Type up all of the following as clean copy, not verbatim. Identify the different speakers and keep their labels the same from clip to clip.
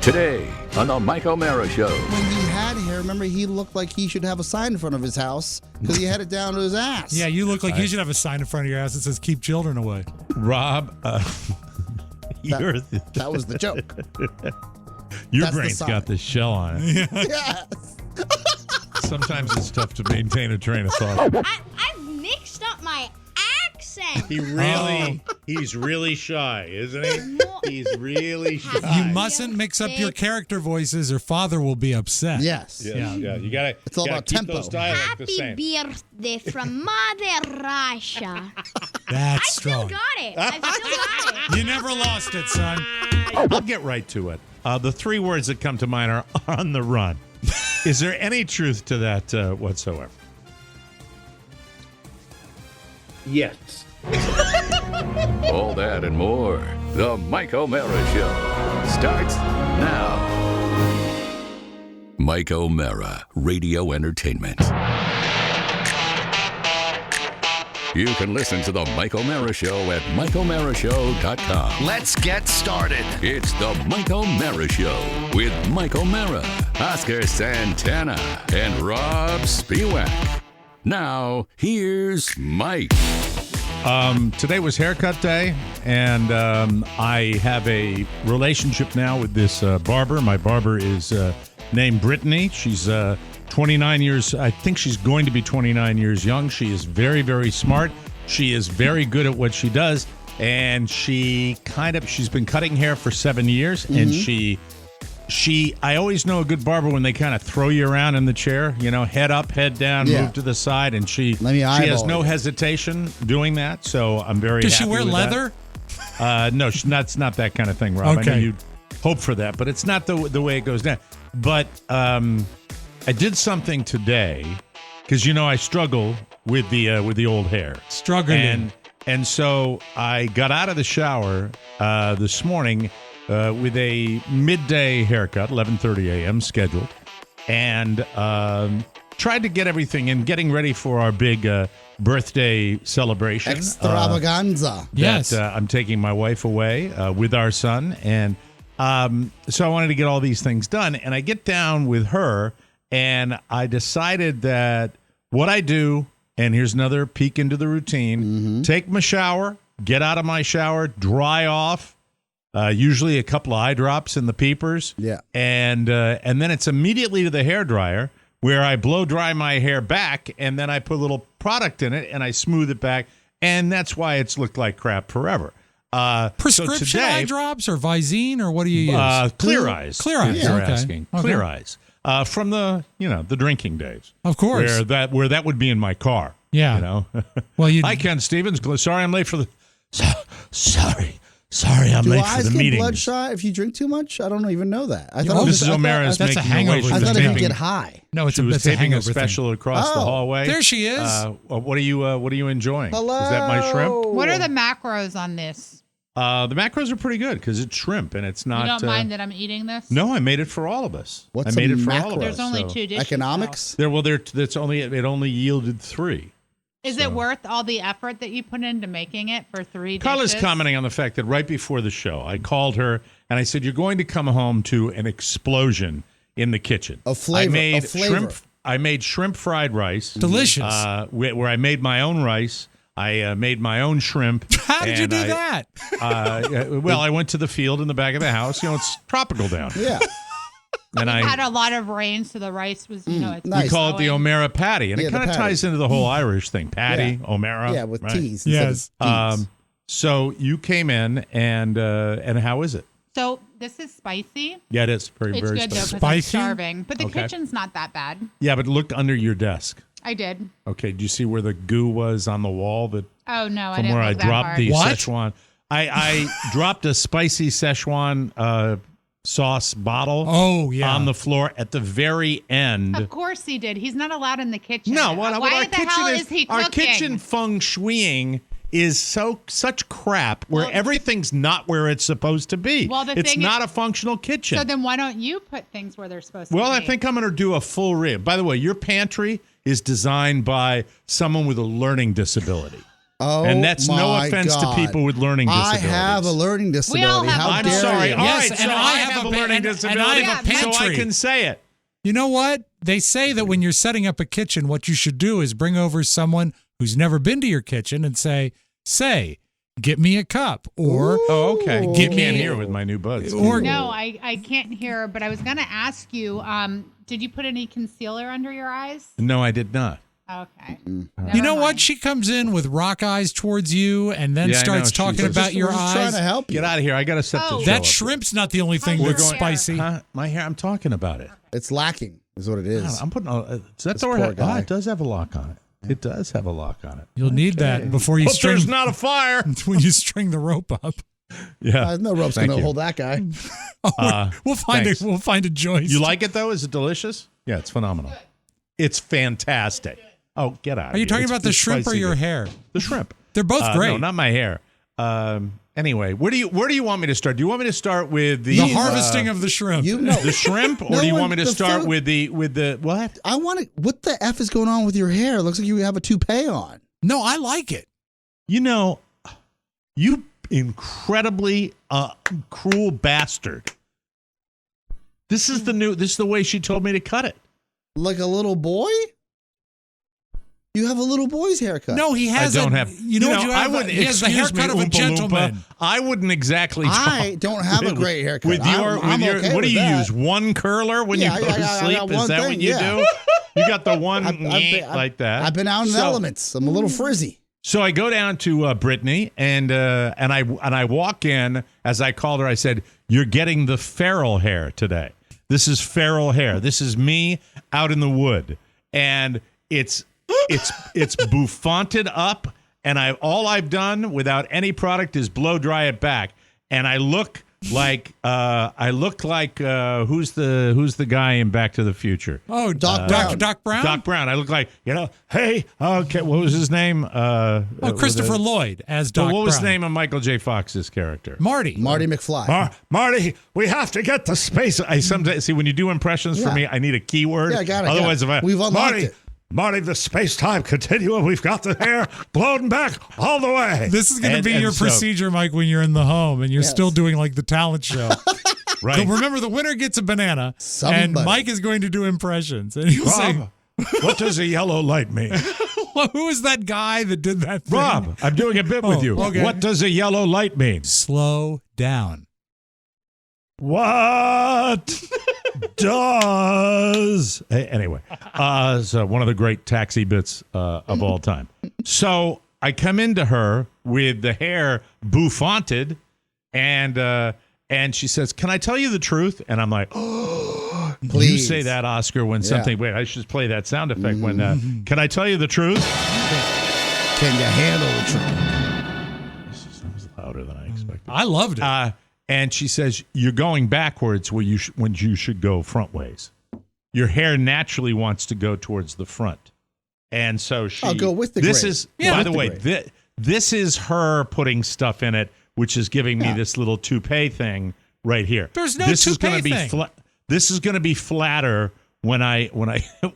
Speaker 1: Today on the Mike O'Mara Show.
Speaker 2: When he had hair, remember, he looked like he should have a sign in front of his house because he had it down to his ass.
Speaker 3: Yeah, you look like you should have a sign in front of your ass that says "Keep children away."
Speaker 4: Rob,
Speaker 2: that was the joke.
Speaker 4: Your
Speaker 2: That's the
Speaker 4: brain's
Speaker 2: sign.
Speaker 4: got the shell on it.
Speaker 2: Yes.
Speaker 4: Sometimes it's tough to maintain a train of thought.
Speaker 5: I've mixed up my accent.
Speaker 6: He's really shy, isn't he? He's really shy.
Speaker 3: You mustn't mix up your character voices, or father will be upset.
Speaker 2: Yes.
Speaker 6: Yeah. You gotta.
Speaker 2: It's all about
Speaker 6: keep
Speaker 2: tempo.
Speaker 6: Those dialects the same.
Speaker 5: Happy birthday from Mother Russia.
Speaker 3: That's
Speaker 5: I still
Speaker 3: strong.
Speaker 5: got it. I still got it.
Speaker 3: You never lost it, son.
Speaker 4: I'll get right to it. The three words that come to mind are "on the run." Is there any truth to that whatsoever?
Speaker 6: Yes.
Speaker 1: All that and more. The Mike O'Mara Show starts now. Mike O'Mara, Radio Entertainment. You can listen to the Mike O'Mara Show at MikeO'MaraShow.com.
Speaker 7: Let's get started.
Speaker 1: It's the Mike O'Mara Show with Mike O'Mara, Oscar Santana, and Rob Spiewak. Now, here's Mike.
Speaker 4: Today was haircut day, and I have a relationship now with this barber. My barber is named Brittany. She's 29 years, I think she's going to be 29 years young. She is very, very smart. She is very good at what she does, and she's been cutting hair for 7 years, and I always know a good barber when they kind of throw you around in the chair, head up, head down, move to the side, and she has no hesitation doing that, so I'm very happy.
Speaker 3: Does she wear
Speaker 4: with
Speaker 3: leather?
Speaker 4: That. No, that's not that kind of thing, Rob.
Speaker 3: Okay.
Speaker 4: I know you'd hope for that, but it's not the way it goes down. But I did something today because I struggle with the old hair.
Speaker 3: Struggling.
Speaker 4: And so I got out of the shower this morning with a midday haircut, 11:30 a.m. scheduled, and tried to get everything in, getting ready for our big birthday celebration.
Speaker 2: Extravaganza.
Speaker 3: Yes.
Speaker 4: I'm taking my wife away with our son, and so I wanted to get all these things done. And I get down with her, and I decided that what I do, and here's another peek into the routine, take my shower, get out of my shower, dry off, usually a couple of eye drops in the peepers.
Speaker 2: Yeah.
Speaker 4: And then it's immediately to the hairdryer where I blow dry my hair back, and then I put a little product in it, and I smooth it back, and that's why it's looked like crap forever.
Speaker 3: Prescription
Speaker 4: so today,
Speaker 3: eye drops or Visine, or what do you use?
Speaker 4: Clear Eyes.
Speaker 3: Clear Eyes.
Speaker 4: You're
Speaker 3: Okay.
Speaker 4: asking.
Speaker 3: Okay.
Speaker 4: Clear Eyes. From the drinking days.
Speaker 3: Of course.
Speaker 4: Where that would be in my car.
Speaker 3: Yeah. Well,
Speaker 4: Hi, Ken Stevens. Sorry I'm late for the... Sorry I'm
Speaker 2: Do
Speaker 4: late for
Speaker 2: eyes
Speaker 4: the
Speaker 2: get
Speaker 4: meeting.
Speaker 2: bloodshot if you drink too much? I don't even know that. I
Speaker 3: well,
Speaker 2: it was
Speaker 4: Mrs. O'Mara is
Speaker 3: that's a
Speaker 4: making
Speaker 3: hangover
Speaker 4: a way.
Speaker 3: thing.
Speaker 2: I
Speaker 4: She was
Speaker 2: thought it would
Speaker 4: taping-
Speaker 2: get high.
Speaker 3: No,
Speaker 4: She was
Speaker 3: it's a
Speaker 4: taping a
Speaker 3: hangover
Speaker 4: special across the
Speaker 2: Oh.
Speaker 4: hallway.
Speaker 3: There she is.
Speaker 4: What are you enjoying?
Speaker 2: Hello.
Speaker 4: Is that my shrimp?
Speaker 8: What are the macros on this?
Speaker 4: The macros are pretty good because it's shrimp and it's not.
Speaker 8: You don't mind that I'm eating this?
Speaker 4: No, I made it for all of us.
Speaker 2: What's
Speaker 4: I made
Speaker 2: a
Speaker 4: it for all
Speaker 2: macro?
Speaker 4: of us.
Speaker 8: There's only
Speaker 4: so.
Speaker 8: 2 dishes.
Speaker 2: Economics?
Speaker 4: It only yielded 3.
Speaker 8: Is it worth all the effort that you put into making it for 3 dishes?
Speaker 4: Carla's commenting on the fact that right before the show, I called her and I said, "You're going to come home to an explosion in the kitchen."
Speaker 2: A flavor.
Speaker 4: I made
Speaker 2: a flavor.
Speaker 4: shrimp. I made shrimp fried rice.
Speaker 3: Delicious.
Speaker 4: Where I made my own rice. I made my own shrimp.
Speaker 3: How did you do that?
Speaker 4: Well, I went to the field in the back of the house. It's tropical down.
Speaker 2: Yeah.
Speaker 8: It
Speaker 4: And
Speaker 8: had a lot of rain, so the rice was, it's
Speaker 2: nice.
Speaker 4: we call it the
Speaker 8: flowing.
Speaker 4: O'Mara patty, and
Speaker 2: Yeah,
Speaker 4: it kind
Speaker 2: the
Speaker 4: of
Speaker 2: patty.
Speaker 4: ties into the whole Irish thing. Patty, O'Mara.
Speaker 2: Yeah, with
Speaker 4: right?
Speaker 2: T's.
Speaker 3: Yes.
Speaker 2: Yes.
Speaker 4: So you came in, and how is it?
Speaker 8: So this is spicy.
Speaker 4: Yeah, it is very,
Speaker 8: It's
Speaker 4: very
Speaker 8: good, though,
Speaker 4: spicy.
Speaker 8: because I'm
Speaker 3: Spicy?
Speaker 8: starving. But the
Speaker 4: Okay.
Speaker 8: kitchen's not that bad.
Speaker 4: Yeah, but look under your desk.
Speaker 8: I did.
Speaker 4: Okay, do you see where the goo was on the wall that
Speaker 8: Oh, no, I
Speaker 4: from
Speaker 8: didn't
Speaker 4: where I
Speaker 8: look that
Speaker 4: dropped
Speaker 8: hard.
Speaker 4: the
Speaker 3: What?
Speaker 4: Szechuan? I dropped a spicy Szechuan sauce bottle
Speaker 3: Oh, yeah.
Speaker 4: on the floor at the very end.
Speaker 8: Of course he did. He's not allowed in the kitchen.
Speaker 4: No, what
Speaker 8: Why
Speaker 4: our
Speaker 8: the
Speaker 4: kitchen
Speaker 8: hell is he cooking?
Speaker 4: our kitchen feng shuiing is such crap where
Speaker 8: Well,
Speaker 4: everything's not where it's supposed to be.
Speaker 8: Well, the
Speaker 4: it's
Speaker 8: thing
Speaker 4: not
Speaker 8: is-
Speaker 4: a functional kitchen.
Speaker 8: So then why don't you put things where they're supposed to
Speaker 4: Well,
Speaker 8: be?
Speaker 4: I think I'm going to do a full By the way, your pantry is designed by someone with a learning disability.
Speaker 2: Oh,
Speaker 4: And that's no
Speaker 2: my
Speaker 4: offense
Speaker 2: God.
Speaker 4: to people with learning disabilities.
Speaker 2: I have a learning disability.
Speaker 8: all have
Speaker 2: How
Speaker 8: a
Speaker 4: I'm
Speaker 2: dare
Speaker 4: sorry.
Speaker 2: you?
Speaker 4: All
Speaker 3: Yes,
Speaker 4: right,
Speaker 3: and
Speaker 4: so
Speaker 3: I
Speaker 4: I
Speaker 3: have
Speaker 4: have
Speaker 3: a
Speaker 4: a
Speaker 3: pa-
Speaker 4: learning
Speaker 3: and I
Speaker 4: disability,
Speaker 3: have a
Speaker 4: so I
Speaker 3: pantry.
Speaker 4: can say it.
Speaker 3: You know what? They say that when you're setting up a kitchen, what you should do is bring over someone who's never been to your kitchen and say, get me a cup, or
Speaker 4: Oh, okay.
Speaker 3: Give
Speaker 4: I
Speaker 3: me-
Speaker 4: can't hear with my new buds.
Speaker 3: or
Speaker 8: No, I can't hear, but I was going to ask you, did you put any concealer under your eyes?
Speaker 4: No, I did not.
Speaker 8: Okay.
Speaker 3: you
Speaker 8: Never
Speaker 3: know what?
Speaker 8: mind.
Speaker 3: She comes in with rock eyes towards you and then
Speaker 4: Yeah, I
Speaker 3: starts
Speaker 4: know.
Speaker 3: talking
Speaker 4: She's
Speaker 3: about your
Speaker 2: We're just trying
Speaker 3: eyes.
Speaker 2: to help you.
Speaker 4: Get out of here. I got to set
Speaker 8: Oh.
Speaker 4: the show
Speaker 3: That
Speaker 4: up.
Speaker 3: shrimp's not the only thing
Speaker 8: How's
Speaker 3: that's
Speaker 8: your hair?
Speaker 3: spicy.
Speaker 4: Huh? My hair. I'm talking about it.
Speaker 2: It's lacking, is what it is.
Speaker 4: I'm putting. Is that
Speaker 2: This
Speaker 4: the
Speaker 2: poor
Speaker 4: word?
Speaker 2: guy.
Speaker 4: It does have a lock on it. It does have a lock on it.
Speaker 3: You'll need that before you
Speaker 4: But
Speaker 3: string
Speaker 4: there's not a fire.
Speaker 3: when you string the rope up.
Speaker 4: Yeah.
Speaker 2: No rope's
Speaker 4: Thank
Speaker 2: going to
Speaker 4: you.
Speaker 2: hold that guy.
Speaker 3: We'll find
Speaker 4: thanks.
Speaker 3: it. We'll find a joist.
Speaker 4: You like it though? Is it delicious? Yeah, it's phenomenal. It's fantastic. Oh, get out!
Speaker 3: Are you talking about the shrimp or your hair?
Speaker 4: The shrimp.
Speaker 3: They're both great.
Speaker 4: No, not my hair. Anyway, where do you want me to start? Do you want me to start with the
Speaker 3: The harvesting of the shrimp.
Speaker 2: You know.
Speaker 4: the shrimp, or
Speaker 2: No,
Speaker 4: do you
Speaker 2: when
Speaker 4: want me to
Speaker 2: the
Speaker 4: start
Speaker 2: fruit-
Speaker 4: with the what?
Speaker 2: I want to. What the F is going on with your hair? It looks like you have a toupee on.
Speaker 3: No, I like it.
Speaker 4: You know, you incredibly cruel bastard. This is the way she told me to cut it.
Speaker 2: Like a little boy? You have a little boy's haircut.
Speaker 3: No, he has.
Speaker 4: I don't
Speaker 3: a,
Speaker 4: have.
Speaker 3: You know what you
Speaker 4: I
Speaker 3: have?
Speaker 4: wouldn't.
Speaker 3: He has the
Speaker 4: excuse me,
Speaker 3: haircut of a
Speaker 4: Oompa
Speaker 3: gentleman.
Speaker 4: Loompa. I wouldn't exactly.
Speaker 2: I don't have a great haircut.
Speaker 4: With your,
Speaker 2: I'm
Speaker 4: with your,
Speaker 2: okay
Speaker 4: what do
Speaker 2: with
Speaker 4: you
Speaker 2: that.
Speaker 4: use? One curler when
Speaker 2: Yeah,
Speaker 4: you go to
Speaker 2: I
Speaker 4: sleep?
Speaker 2: got
Speaker 4: Is
Speaker 2: one
Speaker 4: that
Speaker 2: thing,
Speaker 4: what you
Speaker 2: yeah.
Speaker 4: do? You got the one like that.
Speaker 2: I've been out in the elements. I'm a little frizzy.
Speaker 4: So I go down to Brittany and I walk in. As I called her, I said, "You're getting the feral hair today. This is feral hair. This is me out in the wood, and it's bouffanted up. And all I've done without any product is blow dry it back, and I look like who's the guy in Back to the Future?
Speaker 3: Oh,
Speaker 2: Doc Brown.
Speaker 3: Doc Brown.
Speaker 4: Doc Brown. I look like, hey, okay, what was his name?
Speaker 3: Christopher Lloyd as Doc
Speaker 4: What was the
Speaker 3: Brown.
Speaker 4: name of Michael J. Fox's character?
Speaker 3: Marty.
Speaker 2: Marty McFly.
Speaker 4: Marty, we have to get to space. I sometimes see when you do impressions for
Speaker 2: Yeah.
Speaker 4: me, I need a keyword.
Speaker 2: Yeah, I got it,
Speaker 4: Otherwise,
Speaker 2: got it.
Speaker 4: if I
Speaker 2: We've unlocked
Speaker 4: Marty,
Speaker 2: it.
Speaker 4: the space-time continuum. We've got the hair blown back all the way.
Speaker 3: This is going to
Speaker 4: And-
Speaker 3: be
Speaker 4: and
Speaker 3: your
Speaker 4: so-
Speaker 3: procedure, Mike, when you're in the home and you're
Speaker 2: Yes.
Speaker 3: still doing like the talent show.
Speaker 4: right?
Speaker 3: But remember, the winner gets a banana, and
Speaker 2: Somebody.
Speaker 3: Mike is going to do impressions, and he'll say,
Speaker 4: Rob, what does a yellow light mean?
Speaker 3: well, "Who is that guy that did that thing?"
Speaker 4: Rob, I'm doing a bit with
Speaker 3: Oh,
Speaker 4: you.
Speaker 3: okay.
Speaker 4: What does a yellow light mean?
Speaker 3: Slow down.
Speaker 4: What does anyway? So one of the great taxi bits of all time. So I come into her with the hair bouffanted, and she says, "Can I tell you the truth?" And I'm like, "Oh, you
Speaker 2: Please.
Speaker 4: say that, Oscar, when something." Wait, I should play that sound effect when. Can I tell you the truth?
Speaker 2: Can you handle the truth?
Speaker 4: This is louder than I expected.
Speaker 3: I loved it.
Speaker 4: And she says, "You're going backwards when you should go front ways. Your hair naturally wants to go towards the front." And so she.
Speaker 2: I'll go with the
Speaker 4: This
Speaker 2: grain.
Speaker 4: is,
Speaker 2: Yeah,
Speaker 4: by
Speaker 2: with
Speaker 4: the
Speaker 2: the
Speaker 4: way,
Speaker 2: grain.
Speaker 4: this is her putting stuff in it, which is giving me
Speaker 2: Yeah.
Speaker 4: this little toupee thing right here.
Speaker 3: There's no
Speaker 4: this is gonna
Speaker 3: toupee
Speaker 4: be
Speaker 3: thing.
Speaker 4: This is going to be flatter when I.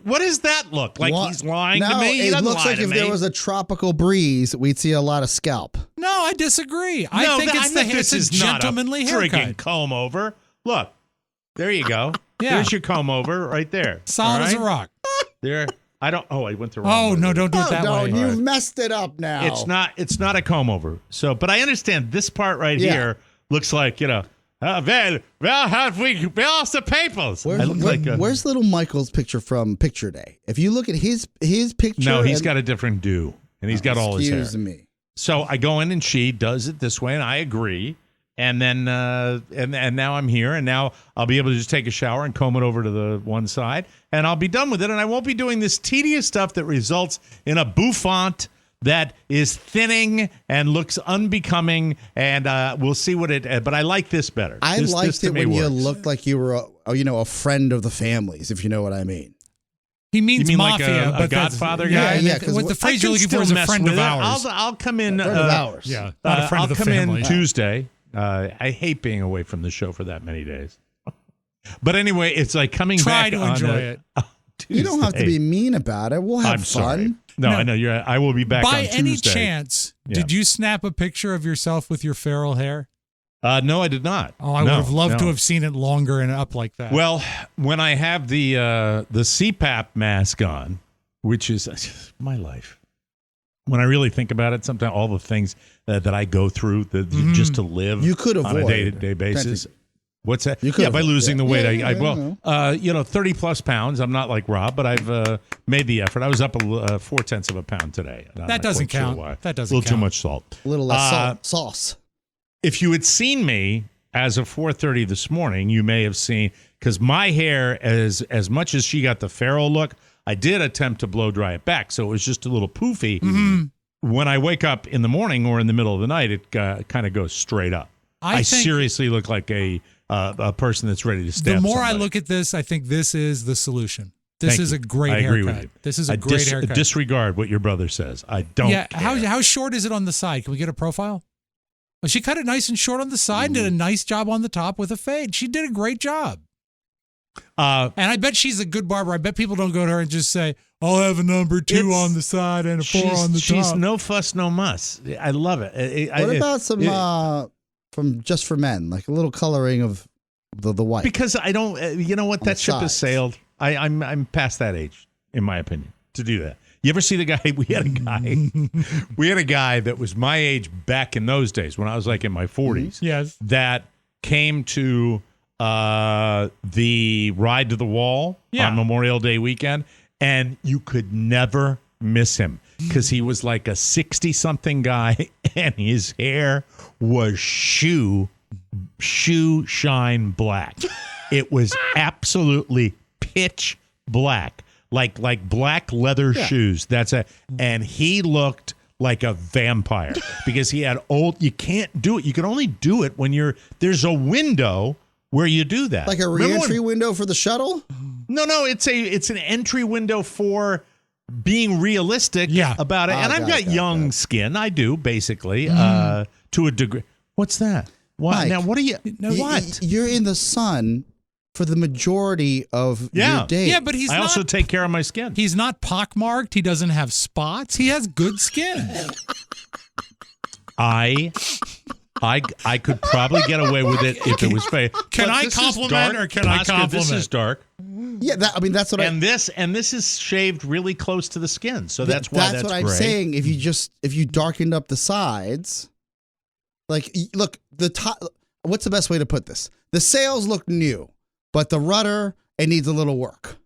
Speaker 4: What does that look like?
Speaker 2: What?
Speaker 4: He's lying
Speaker 2: no,
Speaker 4: to me. He
Speaker 2: it
Speaker 4: doesn't
Speaker 2: looks
Speaker 4: lie
Speaker 2: like
Speaker 4: to
Speaker 2: if
Speaker 4: me.
Speaker 2: there was a tropical breeze, we'd see a lot of scalp.
Speaker 3: No, I disagree.
Speaker 4: No,
Speaker 3: I think it's
Speaker 4: this
Speaker 3: a
Speaker 4: is not
Speaker 3: gentlemanly
Speaker 4: a freaking
Speaker 3: haircut.
Speaker 4: comb over. Look, there you go.
Speaker 3: Yeah.
Speaker 4: There's your comb over right there.
Speaker 3: Solid
Speaker 4: All
Speaker 3: as a
Speaker 4: right?
Speaker 3: rock.
Speaker 4: There. I don't. Oh, I went the wrong.
Speaker 3: Oh,
Speaker 4: way.
Speaker 3: no, don't do it
Speaker 2: Oh,
Speaker 3: that
Speaker 2: no,
Speaker 3: way.
Speaker 2: you've messed it up now.
Speaker 4: It's not a comb over. So, but I understand this part right
Speaker 2: Yeah.
Speaker 4: here looks like well, have we lost the papers? I look
Speaker 2: Where's little Michael's picture from Picture Day? If you look at his picture.
Speaker 4: No, he's
Speaker 2: and-
Speaker 4: got a different do, and he's got all his hair.
Speaker 2: Excuse me.
Speaker 4: So I go in and she does it this way, and I agree. And then and now I'm here, and now I'll be able to just take a shower and comb it over to the one side, and I'll be done with it, and I won't be doing this tedious stuff that results in a bouffant that is thinning and looks unbecoming, and we'll see what it. But I like this better.
Speaker 2: I
Speaker 4: This
Speaker 2: liked
Speaker 4: to
Speaker 2: it
Speaker 4: me
Speaker 2: when you
Speaker 4: works.
Speaker 2: looked like you were, a friend of the families, if you know what I mean.
Speaker 3: He means
Speaker 4: You mean like
Speaker 3: mafia,
Speaker 4: a
Speaker 3: but that's-
Speaker 4: Godfather
Speaker 3: yeah,
Speaker 4: guy?
Speaker 2: Yeah, 'cause
Speaker 3: What the
Speaker 2: I
Speaker 3: phrase
Speaker 4: I
Speaker 3: you're
Speaker 4: can
Speaker 3: looking for is
Speaker 4: still
Speaker 3: a
Speaker 4: mess
Speaker 3: friend
Speaker 4: with
Speaker 3: of
Speaker 4: it.
Speaker 3: ours.
Speaker 4: I'll come in.
Speaker 2: Friend of ours.
Speaker 3: Yeah, not a friend
Speaker 4: I'll
Speaker 3: of the
Speaker 4: come
Speaker 3: family.
Speaker 4: in Tuesday. I hate being away from the show for that many days. But anyway, it's like coming
Speaker 3: Try
Speaker 4: back
Speaker 3: to
Speaker 4: on
Speaker 3: enjoy it.
Speaker 2: You don't have to
Speaker 4: Tuesday.
Speaker 2: be mean about it. We'll have
Speaker 4: I'm
Speaker 2: fun.
Speaker 4: sorry. No, I know you're. I will be back
Speaker 3: By
Speaker 4: on Tuesday.
Speaker 3: any chance, did you snap a picture of yourself with your feral hair?
Speaker 4: No, I did not.
Speaker 3: Oh, I would have loved to have seen it longer and up like that.
Speaker 4: Well, when I have the CPAP mask on, which is my life. When I really think about it, sometimes all the things that I go through just to live
Speaker 2: You could
Speaker 4: on a
Speaker 2: avoid
Speaker 4: day-to-day basis. What's that?
Speaker 2: You could
Speaker 4: by losing the weight.
Speaker 2: Yeah,
Speaker 4: I 30 plus pounds. I'm not like Rob, but I've made the effort. I was up 0.4 of a pound today.
Speaker 3: That doesn't count. That doesn't
Speaker 4: count. A little
Speaker 3: count.
Speaker 4: too much salt.
Speaker 2: A little less sauce.
Speaker 4: If you had seen me as of 4:30 this morning, you may have seen, because my hair, as much as she got the feral look, I did attempt to blow dry it back, so it was just a little poofy.
Speaker 3: Mm-hmm.
Speaker 4: When I wake up in the morning or in the middle of the night, it kind of goes straight up. I seriously look like a person that's ready to stab
Speaker 3: The more
Speaker 4: somebody.
Speaker 3: I look at this, I think this is the solution. This
Speaker 4: Thank
Speaker 3: is
Speaker 4: you.
Speaker 3: a great
Speaker 4: I
Speaker 3: haircut.
Speaker 4: agree with you.
Speaker 3: This is a great haircut.
Speaker 4: Disregard what your brother says. I don't care.
Speaker 3: How short is it on the side? Can we get a profile? Well, she cut it nice and short on the side and did a nice job on the top with a fade. She did a great job. And I bet she's a good barber. I bet people don't go to her and just say, I'll have a number 2 on the side and a 4 on the top.
Speaker 4: She's no fuss, no muss. I love it.
Speaker 2: What about some from Just for Men, like a little coloring of the white?
Speaker 4: Because I don't, you know what, that ship has sailed. I'm past that age, in my opinion, to do that. You ever see the guy? We had a guy that was my age back in those days when I was like in my 40s.
Speaker 3: Yes.
Speaker 4: That came to the Ride to the Wall on Memorial Day weekend, and you could never miss him because he was like a 60-something guy, and his hair was shoe shine black. It was absolutely pitch black. Like black leather shoes. And he looked like a vampire because he had you can't do it. You can only do it when there's a window where you do that.
Speaker 2: Like a re-entry window for the shuttle?
Speaker 4: No, it's an entry window for being realistic about it. And I've got young skin. I do, basically, to a degree. What's that? What?
Speaker 2: Mike,
Speaker 4: now, what are you? What?
Speaker 2: You're in the sun for the majority of your day.
Speaker 3: Yeah, but
Speaker 4: I also take care of my skin.
Speaker 3: He's not pockmarked. He doesn't have spots. He has good skin.
Speaker 4: I could probably get away with it if it was fake.
Speaker 3: Can I compliment or can I compliment?
Speaker 4: This is dark.
Speaker 2: Yeah, that's what
Speaker 4: and this is shaved really close to the skin, so that's why that's
Speaker 2: what I'm
Speaker 4: gray.
Speaker 2: saying. If you darkened up the sides, like look the top. What's the best way to put this? The sails look new, but the rudder it needs a little work.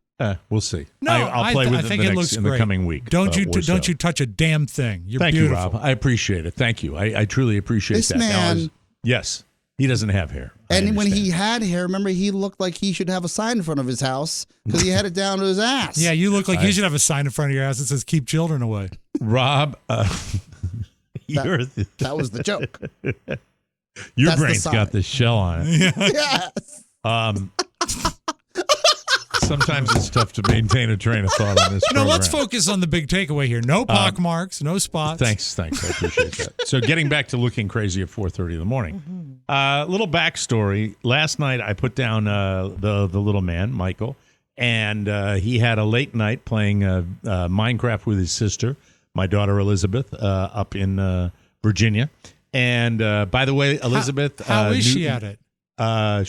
Speaker 4: We'll see.
Speaker 3: No,
Speaker 4: I'll play with
Speaker 3: I
Speaker 4: it
Speaker 3: think it looks
Speaker 4: in
Speaker 3: great.
Speaker 4: the coming week.
Speaker 3: Don't you touch a damn thing. You're
Speaker 4: Thank
Speaker 3: beautiful.
Speaker 4: you, Rob. I appreciate it. Thank you. I truly appreciate
Speaker 2: This
Speaker 4: that.
Speaker 2: man,
Speaker 4: yes, he doesn't have hair.
Speaker 2: And when he had hair, remember, he looked like he should have a sign in front of his house because he had it down to his ass.
Speaker 3: Yeah, you look like you should have a sign in front of your house that says "Keep children away."
Speaker 4: Rob,
Speaker 2: that was the joke.
Speaker 4: Your
Speaker 2: That's
Speaker 4: brain's got this shell on it.
Speaker 2: Yes.
Speaker 4: Sometimes it's tough to maintain a train of thought on this program.
Speaker 3: Let's focus on the big takeaway here. No pock marks, no spots.
Speaker 4: Thanks. I appreciate that. So getting back to looking crazy at 4:30 in the morning. Little backstory. Last night I put down the little man, Michael, and he had a late night playing Minecraft with his sister, my daughter Elizabeth, up in Virginia. And by the way, Elizabeth,
Speaker 3: how is she at it?
Speaker 4: I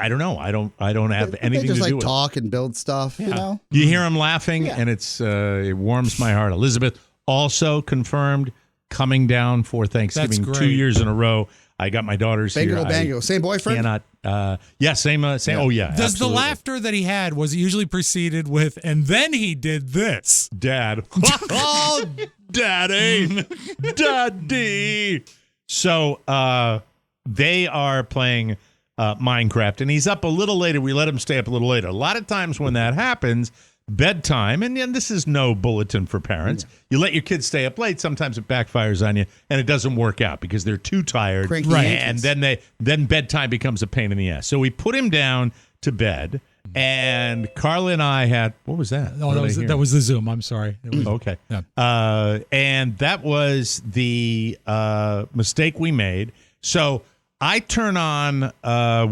Speaker 4: don't know. I don't have anything
Speaker 2: just
Speaker 4: to do
Speaker 2: like
Speaker 4: with
Speaker 2: talk and build stuff. You know,
Speaker 4: you hear him laughing, and it warms my heart. Elizabeth also confirmed coming down for Thanksgiving 2 years in a row. I got my daughters here.
Speaker 2: Bango. Same boyfriend?
Speaker 4: Same. Oh, yeah.
Speaker 3: Does
Speaker 4: absolutely.
Speaker 3: the laughter that he had, was it usually preceded with, and then he did this?
Speaker 4: Dad. Oh, Daddy. Daddy. So they are playing Minecraft, and he's up a little later. We let him stay up a little later. A lot of times when that happens, bedtime, and this is no bulletin for parents. You let your kids stay up late. Sometimes it backfires on you, and it doesn't work out because they're too tired.
Speaker 2: Right.
Speaker 4: And then bedtime becomes a pain in the ass. So we put him down to bed, and Carla and I had, what was that?
Speaker 3: Oh, that was the Zoom. I'm sorry.
Speaker 4: Okay.
Speaker 3: Yeah.
Speaker 4: And that was the mistake we made. So I turn on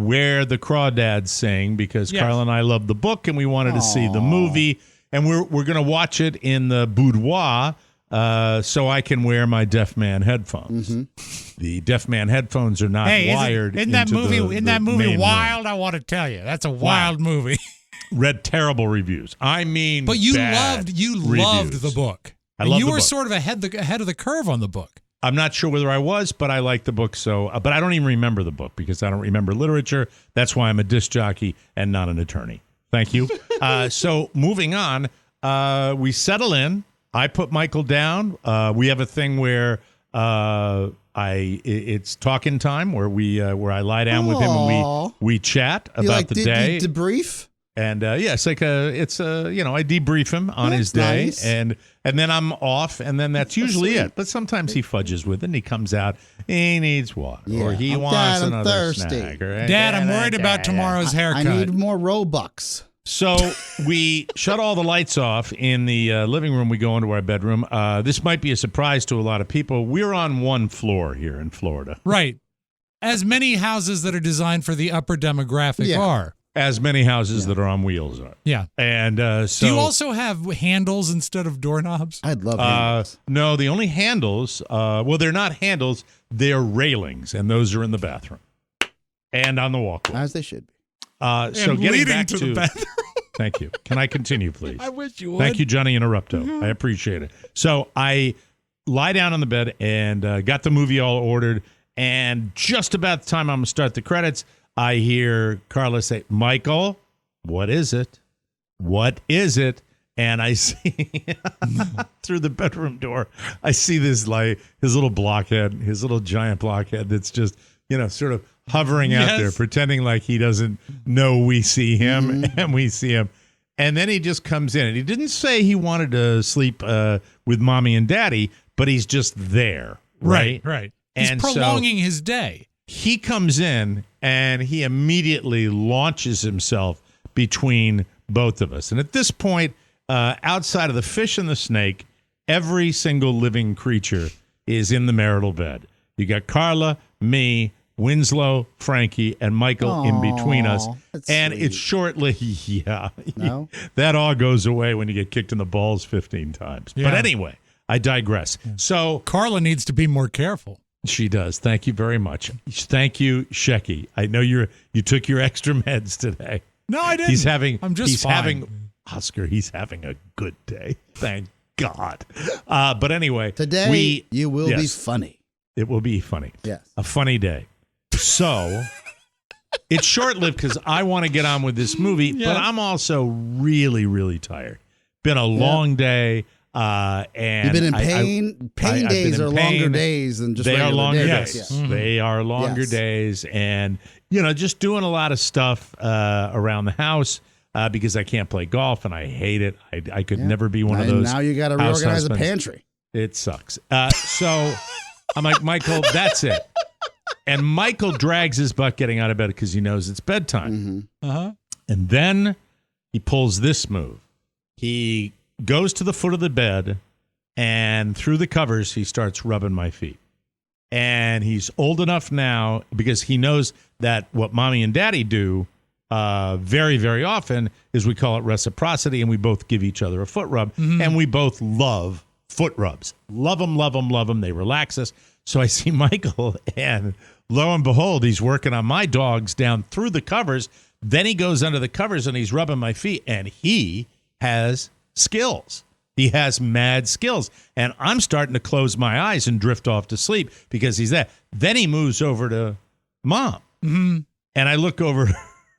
Speaker 4: Where the Crawdads Sing because Carla and I love the book and we wanted to see the movie. and we're gonna watch it in the boudoir, so I can wear my deaf man headphones. The deaf man headphones are not wired.
Speaker 3: In that movie
Speaker 4: main
Speaker 3: Wild,
Speaker 4: room.
Speaker 3: I want to tell you, that's a wild movie.
Speaker 4: Read terrible reviews. I mean,
Speaker 3: but you
Speaker 4: bad
Speaker 3: loved
Speaker 4: reviews.
Speaker 3: the book.
Speaker 4: I love
Speaker 3: you
Speaker 4: the
Speaker 3: were
Speaker 4: book.
Speaker 3: sort of ahead of the curve on the book.
Speaker 4: I'm not sure whether I was, but I like the book. So, but I don't even remember the book because I don't remember literature. That's why I'm a disc jockey and not an attorney. Thank you. So moving on, we settle in. I put Michael down. We have a thing where it's talking time where I lie down with him and we chat about the day.
Speaker 2: You debrief?
Speaker 4: And it's like I debrief him on his day,
Speaker 2: nice.
Speaker 4: and then I'm off, and then that's usually it. But sometimes he fudges with it, and he comes out, he needs water, or he wants
Speaker 2: I'm
Speaker 4: another
Speaker 2: thirsty.
Speaker 4: snack.
Speaker 3: Dad, I'm worried about tomorrow's haircut.
Speaker 2: I need more Robux.
Speaker 4: So we shut all the lights off in the living room. We go into our bedroom. This might be a surprise to a lot of people. We're on one floor here in Florida.
Speaker 3: Right. As many houses that are designed for the upper demographic are.
Speaker 4: As many houses that are on wheels are.
Speaker 3: Yeah.
Speaker 4: And so.
Speaker 3: Do you also have handles instead of doorknobs?
Speaker 2: I'd love handles.
Speaker 4: No, the only handles, they're not handles, they're railings, and those are in the bathroom and on the walkway.
Speaker 2: As they should be.
Speaker 4: So getting
Speaker 3: leading
Speaker 4: back
Speaker 3: to the bathroom.
Speaker 4: Thank you. Can I continue, please?
Speaker 3: I wish you would.
Speaker 4: Thank you, Johnny Interrupto. I appreciate it. So I lie down on the bed and got the movie all ordered, and just about the time I'm going to start the credits, I hear Carla say, "Michael, what is it? What is it?" And I see through the bedroom door, I see this his little blockhead, his little giant blockhead that's just, sort of hovering out there, pretending like he doesn't know we see him and we see him. And then he just comes in, and he didn't say he wanted to sleep with mommy and daddy, but he's just there. Right.
Speaker 3: He's
Speaker 4: And
Speaker 3: prolonging his day.
Speaker 4: He comes in and he immediately launches himself between both of us. And at this point, outside of the fish and the snake, every single living creature is in the marital bed. You got Carla, me, Winslow, Frankie, and Michael in between us. And
Speaker 2: sweet.
Speaker 4: it's shortly,
Speaker 2: No?
Speaker 4: that all goes away when you get kicked in the balls 15 times.
Speaker 3: Yeah.
Speaker 4: But anyway, I digress. So
Speaker 3: Carla needs to be more careful.
Speaker 4: she does. Thank you very much. Thank you, Shecky. I know you took your extra meds today.
Speaker 3: No, I didn't.
Speaker 4: I'm just having Oscar. He's having a good day. Thank God. But anyway,
Speaker 2: Today, you will be funny.
Speaker 4: It will be funny.
Speaker 2: Yes.
Speaker 4: A funny day. So it's short-lived because I want to get on with this movie, but I'm also really, really tired. Been a long day. And
Speaker 2: you've been in pain. Pain days are longer days than just regular
Speaker 4: longer
Speaker 2: days.
Speaker 4: days. They are longer days, and just doing a lot of stuff around the house because I can't play golf and I hate it. I could never be one of those.
Speaker 2: Now you got to reorganize the pantry.
Speaker 4: It sucks. So I'm like, Michael, that's it. And Michael drags his butt getting out of bed because he knows it's bedtime. And then he pulls this move. He goes to the foot of the bed, and through the covers, he starts rubbing my feet. And he's old enough now because he knows that what mommy and daddy do very, very often is we call it reciprocity, and we both give each other a foot rub, and we both love foot rubs. Love them, love them, love them. They relax us. So I see Michael, and lo and behold, he's working on my dogs down through the covers. Then he goes under the covers, and he's rubbing my feet, and he has skills. He has mad skills. And I'm starting to close my eyes and drift off to sleep because he's there. Then he moves over to Mom. And I look over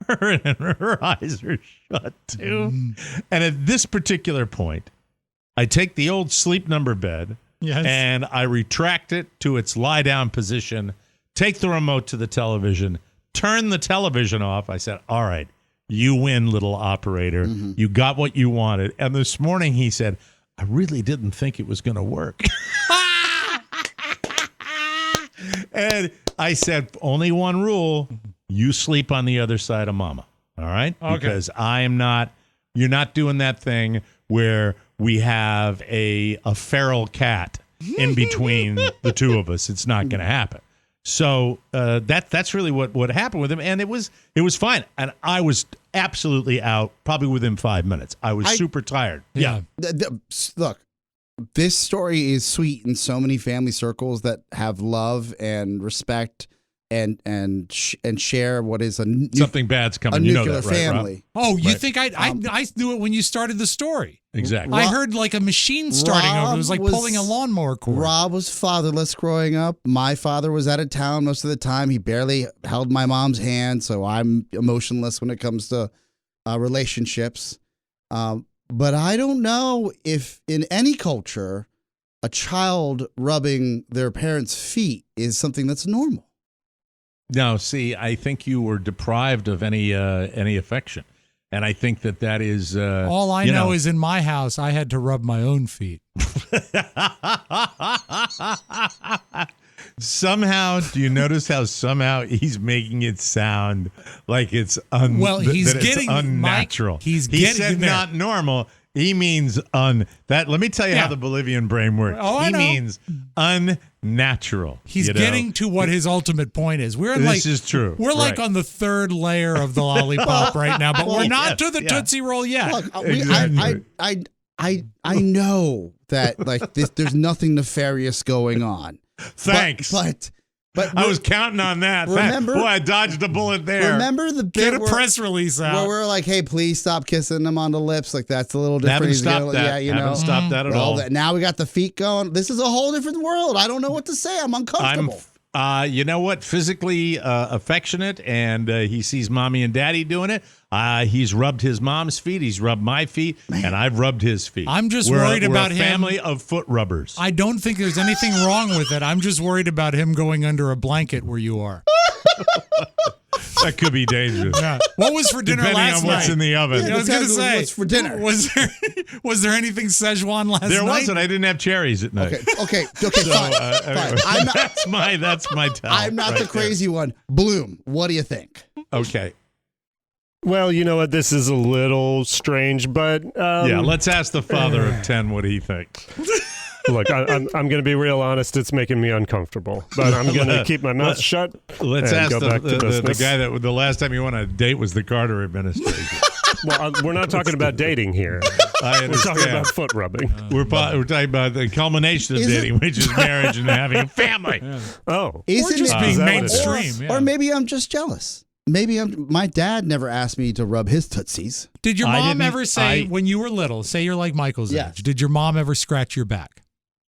Speaker 4: her, and her eyes are shut too. And at this particular point, I take the old sleep number bed and I retract it to its lie down position, take the remote to the television, turn the television off. I said, all right, you win, little operator. You got what you wanted. And this morning he said, I really didn't think it was going to work. And I said, only one rule. You sleep on the other side of Mama. All right?
Speaker 3: Okay.
Speaker 4: Because you're not doing that thing where we have a feral cat in between the two of us. It's not going to happen. So that's really what happened with him, and it was fine. And I was absolutely out probably within 5 minutes. I was super tired. Yeah.
Speaker 2: Look, this story is sweet in so many family circles that have love and respect and share what is
Speaker 4: something bad's coming.
Speaker 2: A
Speaker 4: you know
Speaker 2: nuclear
Speaker 4: that, right,
Speaker 2: family.
Speaker 4: Rob?
Speaker 3: Oh, you think I knew it when you started the story.
Speaker 4: Exactly.
Speaker 3: I heard like a machine starting over. It was like pulling a lawnmower cord.
Speaker 2: Rob was fatherless growing up. My father was out of town most of the time. He barely held my mom's hand, so I'm emotionless when it comes to relationships. But I don't know if in any culture a child rubbing their parents' feet is something that's normal.
Speaker 4: No, see, I think you were deprived of any affection, and I think that is
Speaker 3: all I know is in my house I had to rub my own feet.
Speaker 4: Somehow, do you notice how somehow he's making it sound like it's
Speaker 3: he's getting
Speaker 4: unnatural?
Speaker 3: Mike,
Speaker 4: he said
Speaker 3: there.
Speaker 4: Not normal. He means that. Let me tell you how the Bolivian brain works.
Speaker 3: Oh, I know.
Speaker 4: Means unnatural.
Speaker 3: He's getting to what his ultimate point is.
Speaker 4: This is true.
Speaker 3: We're like on the third layer of the lollipop right now, but we're not to the Tootsie Roll yet.
Speaker 2: Look,
Speaker 4: Exactly.
Speaker 2: I know that like there's nothing nefarious going on.
Speaker 4: Thanks.
Speaker 2: But
Speaker 4: I was counting on that.
Speaker 2: Remember,
Speaker 4: I dodged a bullet there.
Speaker 2: Remember the bit
Speaker 3: Get a press release out
Speaker 2: where we're like, "Hey, please stop kissing them on the lips." Like that's a little different.
Speaker 4: Haven't stopped that.
Speaker 2: Yeah, you know.
Speaker 4: Haven't stopped that at all.
Speaker 2: Now we got the feet going. This is a whole different world. I don't know what to say. I'm uncomfortable.
Speaker 4: You know what? Physically affectionate, and he sees mommy and daddy doing it. He's rubbed his mom's feet. He's rubbed my feet, and I've rubbed his feet.
Speaker 3: I'm just worried about
Speaker 4: a
Speaker 3: him.
Speaker 4: Family of foot rubbers.
Speaker 3: I don't think there's anything wrong with it. I'm just worried about him going under a blanket where you are.
Speaker 4: That could be dangerous.
Speaker 3: Yeah. What was for dinner
Speaker 4: Depending
Speaker 3: last
Speaker 4: on what's
Speaker 3: night?
Speaker 4: in the oven.
Speaker 3: I was going to say,
Speaker 2: what's for dinner?
Speaker 3: Was there anything Szechuan last night?
Speaker 4: There wasn't. I didn't have cherries at night.
Speaker 2: Okay, fine.
Speaker 4: Anyway,
Speaker 2: I'm not,
Speaker 4: that's my tell.
Speaker 2: I'm not the crazy one. Bloom, what do you think?
Speaker 4: Okay.
Speaker 7: Well, you know what? This is a little strange, but
Speaker 4: let's ask the father of 10 what he thinks.
Speaker 7: Look, I'm going to be real honest. It's making me uncomfortable, but I'm going to keep my mouth shut.
Speaker 4: Let's
Speaker 7: and
Speaker 4: ask
Speaker 7: go back to
Speaker 4: the
Speaker 7: business.
Speaker 4: guy that the last time you went on a date was the Carter administration.
Speaker 7: Well, we're not talking about dating here.
Speaker 4: I
Speaker 7: We're talking
Speaker 4: understand.
Speaker 7: about foot rubbing.
Speaker 4: We're talking about the culmination of dating, which is marriage and having a family.
Speaker 7: Oh,
Speaker 2: Isn't
Speaker 3: just
Speaker 2: it
Speaker 3: being
Speaker 7: that what it is?
Speaker 3: mainstream. Yeah.
Speaker 2: Or maybe I'm just jealous. Maybe my dad never asked me to rub his tootsies.
Speaker 3: Did your
Speaker 4: I
Speaker 3: mom
Speaker 4: didn't-
Speaker 3: ever say, when you were little, say you're like Michael's
Speaker 2: Yeah.
Speaker 3: age, did your mom ever scratch your back?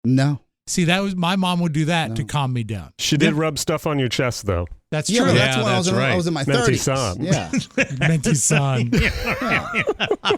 Speaker 2: No.
Speaker 3: See, my mom would do that to calm me down.
Speaker 7: She did rub stuff on your chest, though.
Speaker 3: That's
Speaker 2: Yeah,
Speaker 3: true.
Speaker 2: but that's when
Speaker 4: that's
Speaker 2: I
Speaker 4: right.
Speaker 2: was in my
Speaker 7: Menti
Speaker 2: 30s.
Speaker 7: san.
Speaker 2: Yeah,
Speaker 3: Menti san.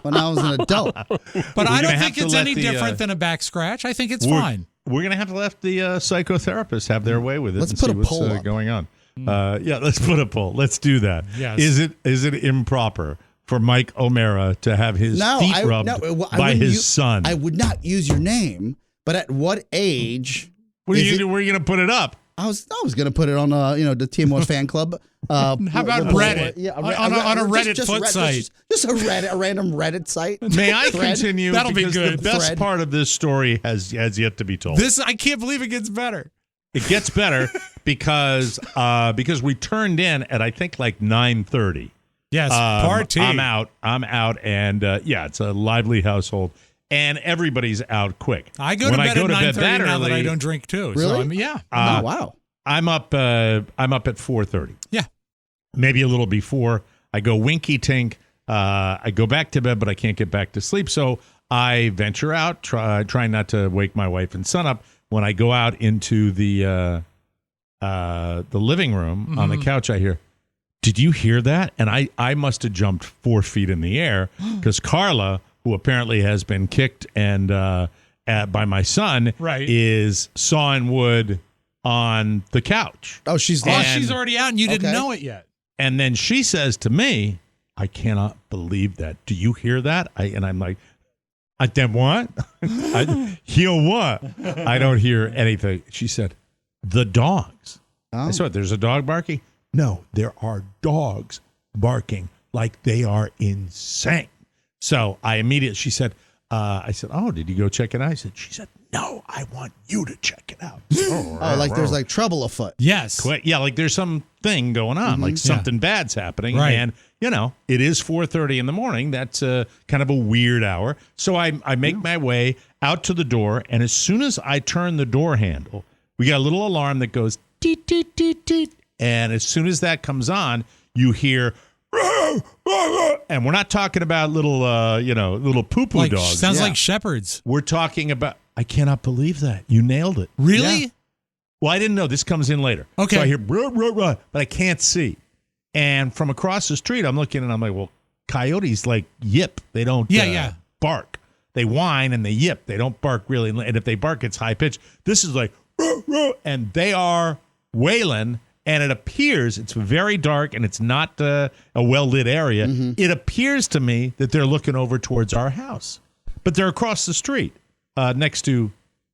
Speaker 2: when I was an adult.
Speaker 3: But
Speaker 4: We're
Speaker 3: I
Speaker 4: gonna
Speaker 3: don't
Speaker 4: have
Speaker 3: think
Speaker 4: to
Speaker 3: it's
Speaker 4: let
Speaker 3: any
Speaker 4: the,
Speaker 3: different than a back scratch. I think it's
Speaker 4: We're-
Speaker 3: fine.
Speaker 4: We're going to have to let the psychotherapists have their way with it
Speaker 2: Let's
Speaker 4: and
Speaker 2: put
Speaker 4: see
Speaker 2: a
Speaker 4: what's
Speaker 2: poll up.
Speaker 4: going on. Let's put a poll. Let's do that.
Speaker 3: Yes.
Speaker 4: Is it improper for Mike O'Mara to have his feet rubbed by
Speaker 2: wouldn't
Speaker 4: his son?
Speaker 2: I would not use your name, but at what age?
Speaker 4: What are
Speaker 2: is
Speaker 4: you
Speaker 2: it-
Speaker 4: do? Where are you going to put it up?
Speaker 2: I was going to put it on the TMO fan club.
Speaker 3: How about Reddit?
Speaker 2: Yeah,
Speaker 3: On a Reddit foot site.
Speaker 2: Just a random Reddit site.
Speaker 4: May I
Speaker 2: Thread.
Speaker 4: continue?
Speaker 3: That'll be
Speaker 4: Because
Speaker 3: good.
Speaker 4: The best
Speaker 2: Thread.
Speaker 4: part of this story has yet to be told.
Speaker 3: I can't believe it gets better.
Speaker 4: It gets better because we turned in at I think like 9:30.
Speaker 3: Yes, party.
Speaker 4: I'm out, and it's a lively household, and everybody's out quick.
Speaker 3: I go to
Speaker 4: When
Speaker 3: bed at 9:30
Speaker 4: that
Speaker 3: now that I
Speaker 4: early,
Speaker 3: don't drink too.
Speaker 2: Really?
Speaker 3: So
Speaker 2: Oh, wow.
Speaker 4: I'm up at 4:30.
Speaker 3: Yeah.
Speaker 4: Maybe a little before. I go winky tink. I go back to bed, but I can't get back to sleep. So I venture out, try not to wake my wife and son up. When I go out into the living room on the couch, I hear, "Did you hear that?" And I must have jumped 4 feet in the air because Carla, who apparently has been kicked and by my son,
Speaker 3: Right.
Speaker 4: is sawing wood on the couch.
Speaker 2: Oh, she's
Speaker 3: Oh,
Speaker 2: like,
Speaker 3: she's already out and you didn't
Speaker 2: Okay.
Speaker 3: know it yet.
Speaker 4: And then she says to me, "I cannot believe that. Do you hear that?" And I'm like, "I did what? I hear what? I don't hear anything." She said, "The dogs." I said, "There's a dog barking?" "No, there are dogs barking like they are insane." So I immediately, she said, I said, "Oh, did you go check it out?" She said, No, I want you to check it out.
Speaker 2: Oh, like there's like trouble afoot.
Speaker 3: Yes.
Speaker 4: Yeah, like there's some thing going on, like something bad's happening.
Speaker 3: Right.
Speaker 4: And, it is 4:30 in the morning. That's kind of a weird hour. So I make my way out to the door, and as soon as I turn the door handle, we got a little alarm that goes teet, teet, teet, teet. And as soon as that comes on, you hear, and we're not talking about little, little poo-poo
Speaker 3: Like,
Speaker 4: dogs.
Speaker 3: sounds like shepherds.
Speaker 4: We're talking about, I cannot believe that. You nailed it.
Speaker 3: Really?
Speaker 4: Yeah. Well, I didn't know. This comes in later.
Speaker 3: Okay.
Speaker 4: So I hear, but I can't see. And from across the street, I'm looking and I'm like, well, coyotes like yip. They don't bark. They whine and they yip. They don't bark really. And if they bark, it's high pitched. This is like, and they are wailing. And it appears, it's very dark and it's not a well-lit area. It appears to me that they're looking over towards our house. But they're across the street next to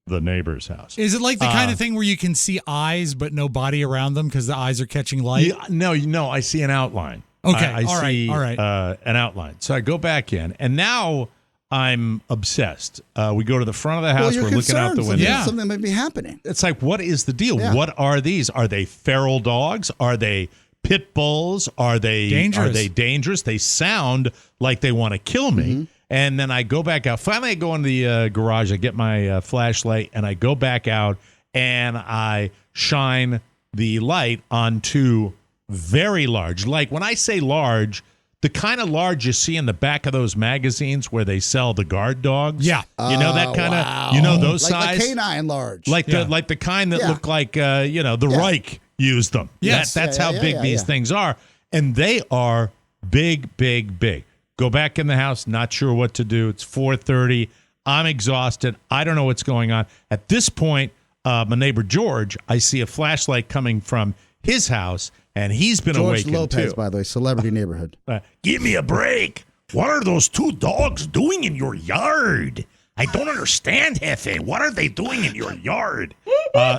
Speaker 4: the neighbor's house.
Speaker 3: Is it like the kind of thing where you can see eyes but no body around them because the eyes are catching light?
Speaker 4: Yeah, no, I see an outline.
Speaker 3: Okay,
Speaker 4: I see
Speaker 3: all right.
Speaker 4: An outline. So I go back in, and now I'm obsessed. We go to the front of the house.
Speaker 2: Well,
Speaker 4: We're looking out the window.
Speaker 3: Yeah.
Speaker 2: Something might be happening.
Speaker 4: It's like, what is the deal?
Speaker 2: Yeah.
Speaker 4: What are these? Are they feral dogs? Are they pit bulls? Are they
Speaker 3: Dangerous.
Speaker 4: Are they dangerous? They sound like they want to kill me. And then I go back out. Finally, I go in the garage. I get my flashlight, and I go back out, and I shine the light onto very large. Like when I say large, the kind of large you see in the back of those magazines where they sell the guard dogs.
Speaker 3: Yeah.
Speaker 4: You know that kind of,
Speaker 2: Wow.
Speaker 4: those
Speaker 2: like
Speaker 4: size?
Speaker 2: the canine large.
Speaker 4: Like
Speaker 3: Yeah.
Speaker 4: the kind that
Speaker 2: Yeah.
Speaker 4: look like the Reich used them.
Speaker 3: Yes.
Speaker 4: That's
Speaker 2: Yeah,
Speaker 4: how
Speaker 2: yeah,
Speaker 4: big
Speaker 2: yeah,
Speaker 4: these
Speaker 2: yeah.
Speaker 4: things are, and they are big, big, big. Go back in the house, not sure what to do. It's 4:30. I'm exhausted. I don't know what's going on. At this point, my neighbor George, I see a flashlight coming from his house, and he's been
Speaker 2: George
Speaker 4: awakened
Speaker 2: Lopez,
Speaker 4: too.
Speaker 2: by the way, celebrity neighborhood.
Speaker 4: Give me a break. What are those two dogs doing in your yard? I don't understand, Hefe. What are they doing in your yard?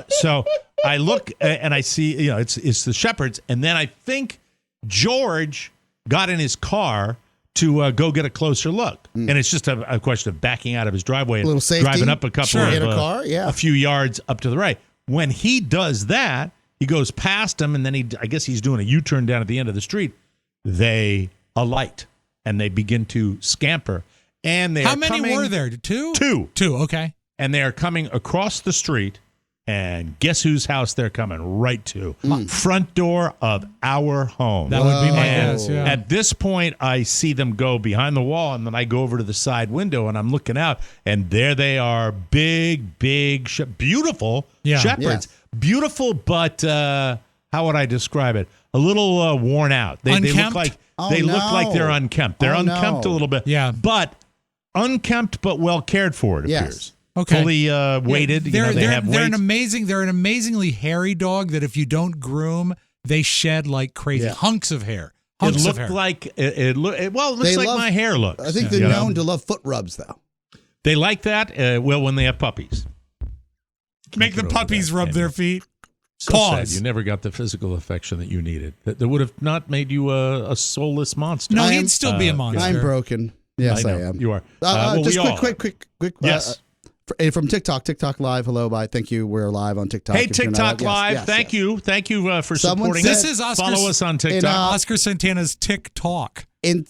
Speaker 4: So I look and I see, it's the shepherds. And then I think George got in his car to go get a closer look. And it's just a question of backing out of his driveway and
Speaker 2: little safety.
Speaker 4: driving up a couple
Speaker 2: Sure.
Speaker 4: of
Speaker 2: Hit a car, yeah.
Speaker 4: a few yards up to the right. When he does that, he goes past him, and then I guess he's doing a U-turn down at the end of the street. They alight, and they begin to scamper. And they
Speaker 3: How
Speaker 4: are
Speaker 3: many
Speaker 4: coming,
Speaker 3: were there? Two?
Speaker 4: Two.
Speaker 3: Okay.
Speaker 4: And they are coming across the street, and guess whose house they're coming right to? Front door of our home.
Speaker 3: That would be my
Speaker 4: And
Speaker 3: guess, yeah.
Speaker 4: At this point, I see them go behind the wall, and then I go over to the side window, and I'm looking out, and there they are, big, beautiful
Speaker 3: Yeah.
Speaker 4: shepherds.
Speaker 2: Yes.
Speaker 4: Beautiful, but how would I describe it? A little worn out. They look
Speaker 3: Unkempt?
Speaker 4: like
Speaker 2: Oh,
Speaker 4: they look
Speaker 2: no.
Speaker 4: like they're unkempt. They're
Speaker 2: Oh,
Speaker 4: unkempt
Speaker 2: no.
Speaker 4: a little bit.
Speaker 3: Yeah.
Speaker 4: But unkempt, but well cared for. It
Speaker 2: Yes.
Speaker 4: appears.
Speaker 3: Okay.
Speaker 4: Fully weighted.
Speaker 3: They're
Speaker 4: Have weights.
Speaker 3: they're an amazingly hairy dog that if you don't groom, they shed like crazy.
Speaker 2: Yeah.
Speaker 3: Hunks of hair.
Speaker 4: It
Speaker 3: Hunks of
Speaker 4: looked
Speaker 3: hair.
Speaker 4: like it looks
Speaker 2: They
Speaker 4: like
Speaker 2: love-
Speaker 4: my hair looks.
Speaker 2: I think
Speaker 4: You
Speaker 2: they're
Speaker 4: know?
Speaker 2: known to love foot rubs, though.
Speaker 4: They like that. Well, when they have puppies,
Speaker 3: Make the
Speaker 4: Get over
Speaker 3: puppies
Speaker 4: that,
Speaker 3: rub
Speaker 4: can't
Speaker 3: their
Speaker 4: you?
Speaker 3: feet.
Speaker 4: so
Speaker 3: Pause.
Speaker 4: sad. You never got the physical affection that you needed. That would have not made you a soulless monster.
Speaker 3: No,
Speaker 2: I
Speaker 3: he'd
Speaker 2: am-
Speaker 3: still be a monster.
Speaker 2: I'm broken. Yes, I
Speaker 4: know.
Speaker 2: am.
Speaker 4: You are. Well,
Speaker 2: just
Speaker 4: we all
Speaker 2: quick.
Speaker 4: Yes.
Speaker 2: From TikTok Live. Hello, bye. Thank you. We're live on TikTok.
Speaker 4: Hey,
Speaker 2: If you're not-
Speaker 4: TikTok
Speaker 2: yes,
Speaker 4: Live.
Speaker 2: yes,
Speaker 4: Thank
Speaker 2: yes.
Speaker 4: you for
Speaker 2: Someone
Speaker 4: supporting
Speaker 2: said-
Speaker 4: us.
Speaker 3: This is Oscar.
Speaker 4: Follow us on TikTok.
Speaker 3: Oscar Santana's TikTok.
Speaker 2: And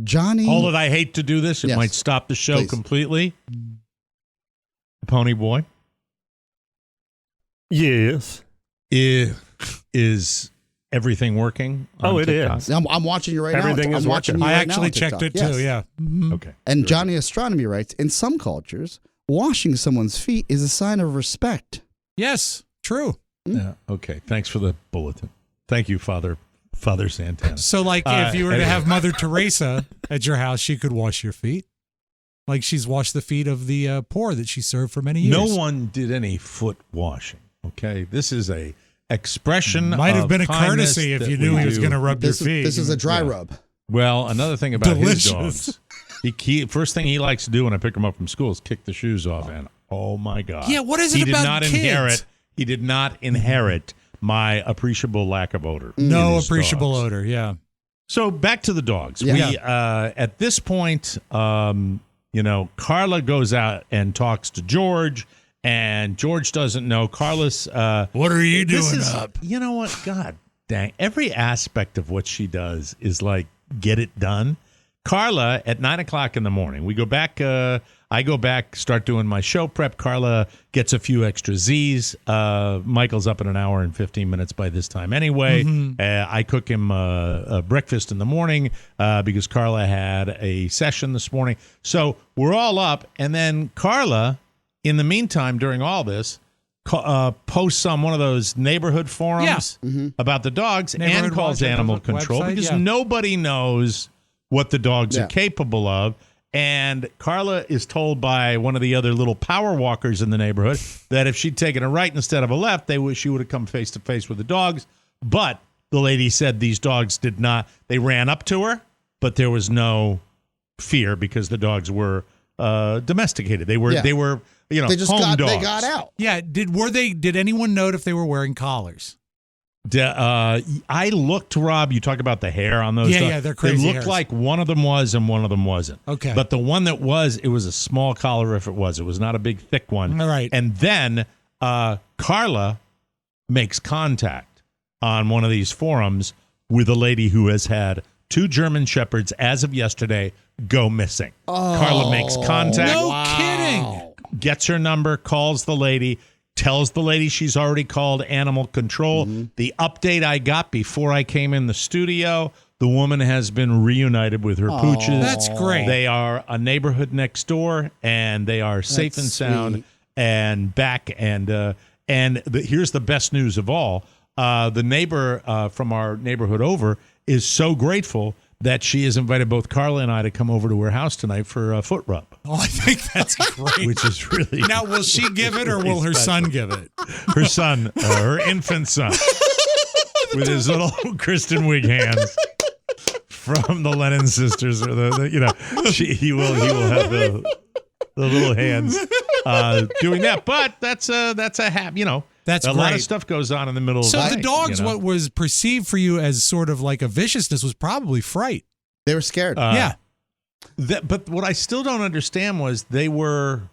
Speaker 2: Johnny.
Speaker 4: All that I hate to do this, it
Speaker 2: Yes.
Speaker 4: might stop the show
Speaker 2: Please.
Speaker 4: completely. Pony Boy.
Speaker 7: Yes.
Speaker 4: Is everything working? on
Speaker 7: It
Speaker 4: TikTok?
Speaker 7: is.
Speaker 2: I'm watching you right
Speaker 7: Everything
Speaker 2: now.
Speaker 7: is
Speaker 2: I'm watching
Speaker 7: working.
Speaker 2: you
Speaker 3: I
Speaker 2: right now
Speaker 3: actually
Speaker 2: on
Speaker 3: checked
Speaker 2: TikTok.
Speaker 3: it too.
Speaker 2: Yes.
Speaker 3: Yeah. Mhm.
Speaker 4: Okay.
Speaker 2: And Johnny Astronomy writes, in some cultures, washing someone's feet is a sign of respect.
Speaker 3: Yes. True.
Speaker 4: Yeah. Okay. Thanks for the bulletin. Thank you, Father Santana.
Speaker 3: So, like, if you were to
Speaker 4: anyway.
Speaker 3: have Mother Teresa at your house, she could wash your feet, like she's washed the feet of the poor that she served for many years.
Speaker 4: No one did any foot washing. Okay. This is a expression.
Speaker 3: Might have
Speaker 4: of
Speaker 3: been a
Speaker 4: kindness
Speaker 3: courtesy if
Speaker 4: that
Speaker 3: you knew
Speaker 4: we
Speaker 3: he was
Speaker 4: do.
Speaker 3: going to rub
Speaker 2: This
Speaker 3: your feet.
Speaker 2: is a dry
Speaker 4: Yeah.
Speaker 2: rub.
Speaker 4: Well, another thing about his
Speaker 3: Delicious.
Speaker 4: dogs, he first thing he likes to do when I pick him up from school is kick the shoes off. And oh my God,
Speaker 3: Yeah, what is it
Speaker 4: he
Speaker 3: about
Speaker 4: did not
Speaker 3: kids?
Speaker 4: inherit. He did not inherit my appreciable lack of odor.
Speaker 3: No
Speaker 4: in his
Speaker 3: appreciable
Speaker 4: dogs.
Speaker 3: odor. Yeah.
Speaker 4: So back to the dogs.
Speaker 2: Yeah.
Speaker 4: We at this point, Carla goes out and talks to George, and George doesn't know. Carla's,
Speaker 3: what are you doing up?
Speaker 4: You know what? God dang. Every aspect of what she does is like, get it done. Carla, at 9 o'clock in the morning, we go back, I go back, start doing my show prep. Carla gets a few extra Z's. Michael's up in an hour and 15 minutes by this time anyway. I cook him a breakfast in the morning because Carla had a session this morning. So we're all up, and then Carla, in the meantime, during all this, posts on one of those neighborhood forums about the dogs and calls animal control because nobody knows what the dogs are capable of. And Carla is told by one of the other little power walkers in the neighborhood that if she'd taken a right instead of a left, she would have come face to face with the dogs. But the lady said these dogs did not. They ran up to her, but there was no fear because the dogs were domesticated. They were
Speaker 2: they just
Speaker 4: home dogs.
Speaker 2: They got out.
Speaker 3: Yeah. Did anyone note if they were wearing collars?
Speaker 4: I looked, Rob. You talk about the hair on those dogs.
Speaker 3: Yeah, they're crazy.
Speaker 4: It looked
Speaker 3: hairs.
Speaker 4: like one of them was and one of them wasn't.
Speaker 3: Okay.
Speaker 4: But the one that was, it was a small collar if it was. It was not a big, thick one.
Speaker 3: All right.
Speaker 4: And then Carla makes contact on one of these forums with a lady who has had 2 German Shepherds as of yesterday go missing. Carla makes contact.
Speaker 3: No kidding.
Speaker 4: Gets her number, calls the lady, tells the lady she's already called animal control. The update I got before I came in the studio, the woman has been reunited with her pooches.
Speaker 3: That's great.
Speaker 4: They are a neighborhood next door, and they are safe and sound and back. And here's the best news of all. The neighbor from our neighborhood over is so grateful that she has invited both Carla and I to come over to her house tonight for a foot rub.
Speaker 3: Oh, I think that's great.
Speaker 4: Which is really
Speaker 3: Now, will she give it or will her son give it?
Speaker 4: Her son, her infant son, with his little Kristen Wiig hands from the Lennon sisters, or he will have the little hands doing that. But that's a That's
Speaker 3: That's
Speaker 4: a lot
Speaker 3: great.
Speaker 4: of stuff goes on in the middle of the night.
Speaker 3: So the dogs, what was perceived for you as sort of like a viciousness was probably fright.
Speaker 2: They were scared.
Speaker 3: Yeah.
Speaker 4: But what I still don't understand was they were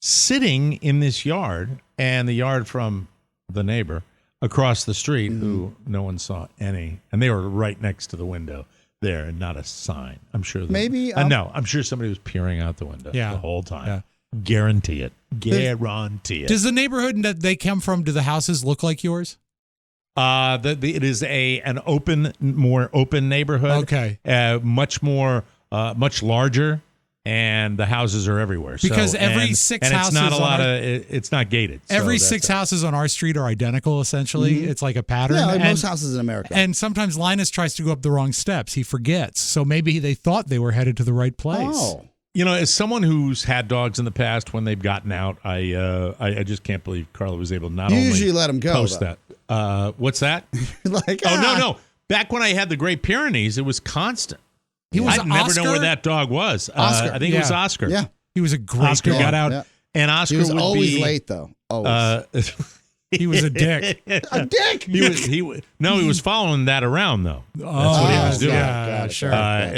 Speaker 4: sitting in this yard, and the yard from the neighbor across the street, who no one saw any, and they were right next to the window there, and not a sign. I'm sure. No, I'm sure somebody was peering out the window the whole time. Yeah. Guarantee it. Guarantee it.
Speaker 3: Does the neighborhood that they come from, do the houses look like yours?
Speaker 4: It is an more open neighborhood.
Speaker 3: Okay.
Speaker 4: Much larger, and the houses are everywhere.
Speaker 3: Because
Speaker 4: so,
Speaker 3: every
Speaker 4: and,
Speaker 3: six
Speaker 4: and
Speaker 3: houses,
Speaker 4: it's not a lot of. It's not gated.
Speaker 3: Every
Speaker 4: so
Speaker 3: 6 houses on our street are identical. Essentially, it's like a pattern.
Speaker 2: Yeah, like most houses in America.
Speaker 3: And sometimes Linus tries to go up the wrong steps. He forgets. So maybe they thought they were headed to the right place.
Speaker 2: Oh.
Speaker 4: As someone who's had dogs in the past, when they've gotten out, I just can't believe Carla was able to not
Speaker 2: You
Speaker 4: only
Speaker 2: usually let them go,
Speaker 4: post
Speaker 2: though.
Speaker 4: that. What's that? No. Back when I had the Great Pyrenees, it was constant. I'd never know where that dog was.
Speaker 2: Oscar.
Speaker 4: I think it was Oscar.
Speaker 2: Yeah.
Speaker 3: He was a great
Speaker 4: Oscar
Speaker 3: dog.
Speaker 4: got out,
Speaker 2: Yeah.
Speaker 4: and Oscar
Speaker 2: He was
Speaker 4: would
Speaker 2: always
Speaker 4: be
Speaker 2: late, though. Always.
Speaker 3: He was a dick.
Speaker 2: A dick?
Speaker 4: He was following that around, though. That's what he was doing.
Speaker 3: Yeah, sure.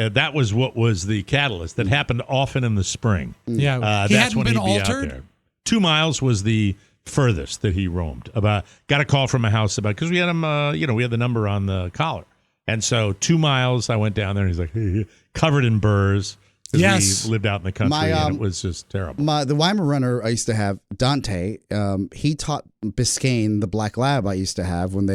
Speaker 4: That was what was the catalyst. That happened often in the spring.
Speaker 3: Yeah, he
Speaker 4: that's
Speaker 3: hadn't
Speaker 4: when
Speaker 3: been
Speaker 4: he'd be
Speaker 3: altered.
Speaker 4: out there. 2 miles was the furthest that he roamed. Got a call from a house because we had him. We had the number on the collar, and so 2 miles. I went down there, and he's like covered in burrs.
Speaker 3: Yes.
Speaker 4: We lived out in the country, and it was just terrible.
Speaker 2: The Weimar runner I used to have, Dante, he taught Biscayne, the black lab I used to have when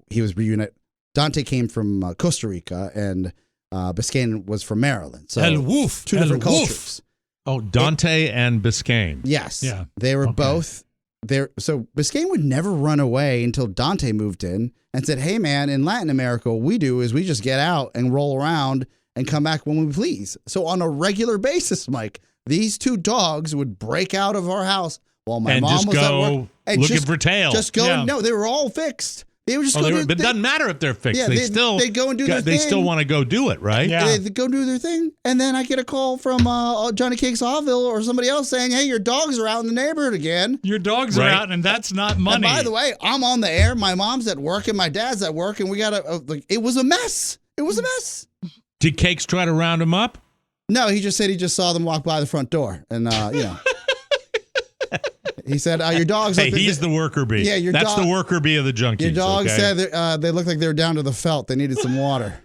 Speaker 2: he was reunited. Dante came from Costa Rica, and Biscayne was from Maryland. So
Speaker 3: El Woof.
Speaker 2: two different cultures.
Speaker 4: Oh, Dante and Biscayne.
Speaker 2: Yes.
Speaker 3: Yeah.
Speaker 2: They were both there. So Biscayne would never run away until Dante moved in and said, "Hey, man, in Latin America, what we do is we just get out and roll around and come back when we please." So on a regular basis, Mike, these 2 dogs would break out of our house while my mom was at work. And
Speaker 4: looking for tails.
Speaker 2: Just go.
Speaker 3: Yeah.
Speaker 2: No, they were all fixed. They would just go do
Speaker 4: But it doesn't matter if they're fixed.
Speaker 2: Yeah, they go and do their
Speaker 4: They
Speaker 2: thing.
Speaker 4: still want to go do it, right?
Speaker 3: Yeah.
Speaker 2: They go do their thing, and then I get a call from Johnny Cakes Hawville or somebody else saying, "Hey, your dogs are out in the neighborhood again."
Speaker 3: Your dogs
Speaker 4: Right.
Speaker 3: are out, and that's not money.
Speaker 2: And by the way, I'm on the air. My mom's at work and my dad's at work, and we got it was a mess. It was a mess.
Speaker 4: Did Cakes try to round him up?
Speaker 2: No, he just said he just saw them walk by the front door, and he said your dogs.
Speaker 4: Hey, he's the worker bee.
Speaker 2: Yeah,
Speaker 4: that's the worker bee of the junkies.
Speaker 2: Your dog
Speaker 4: okay?
Speaker 2: said they looked like they were down to the felt. They needed some water.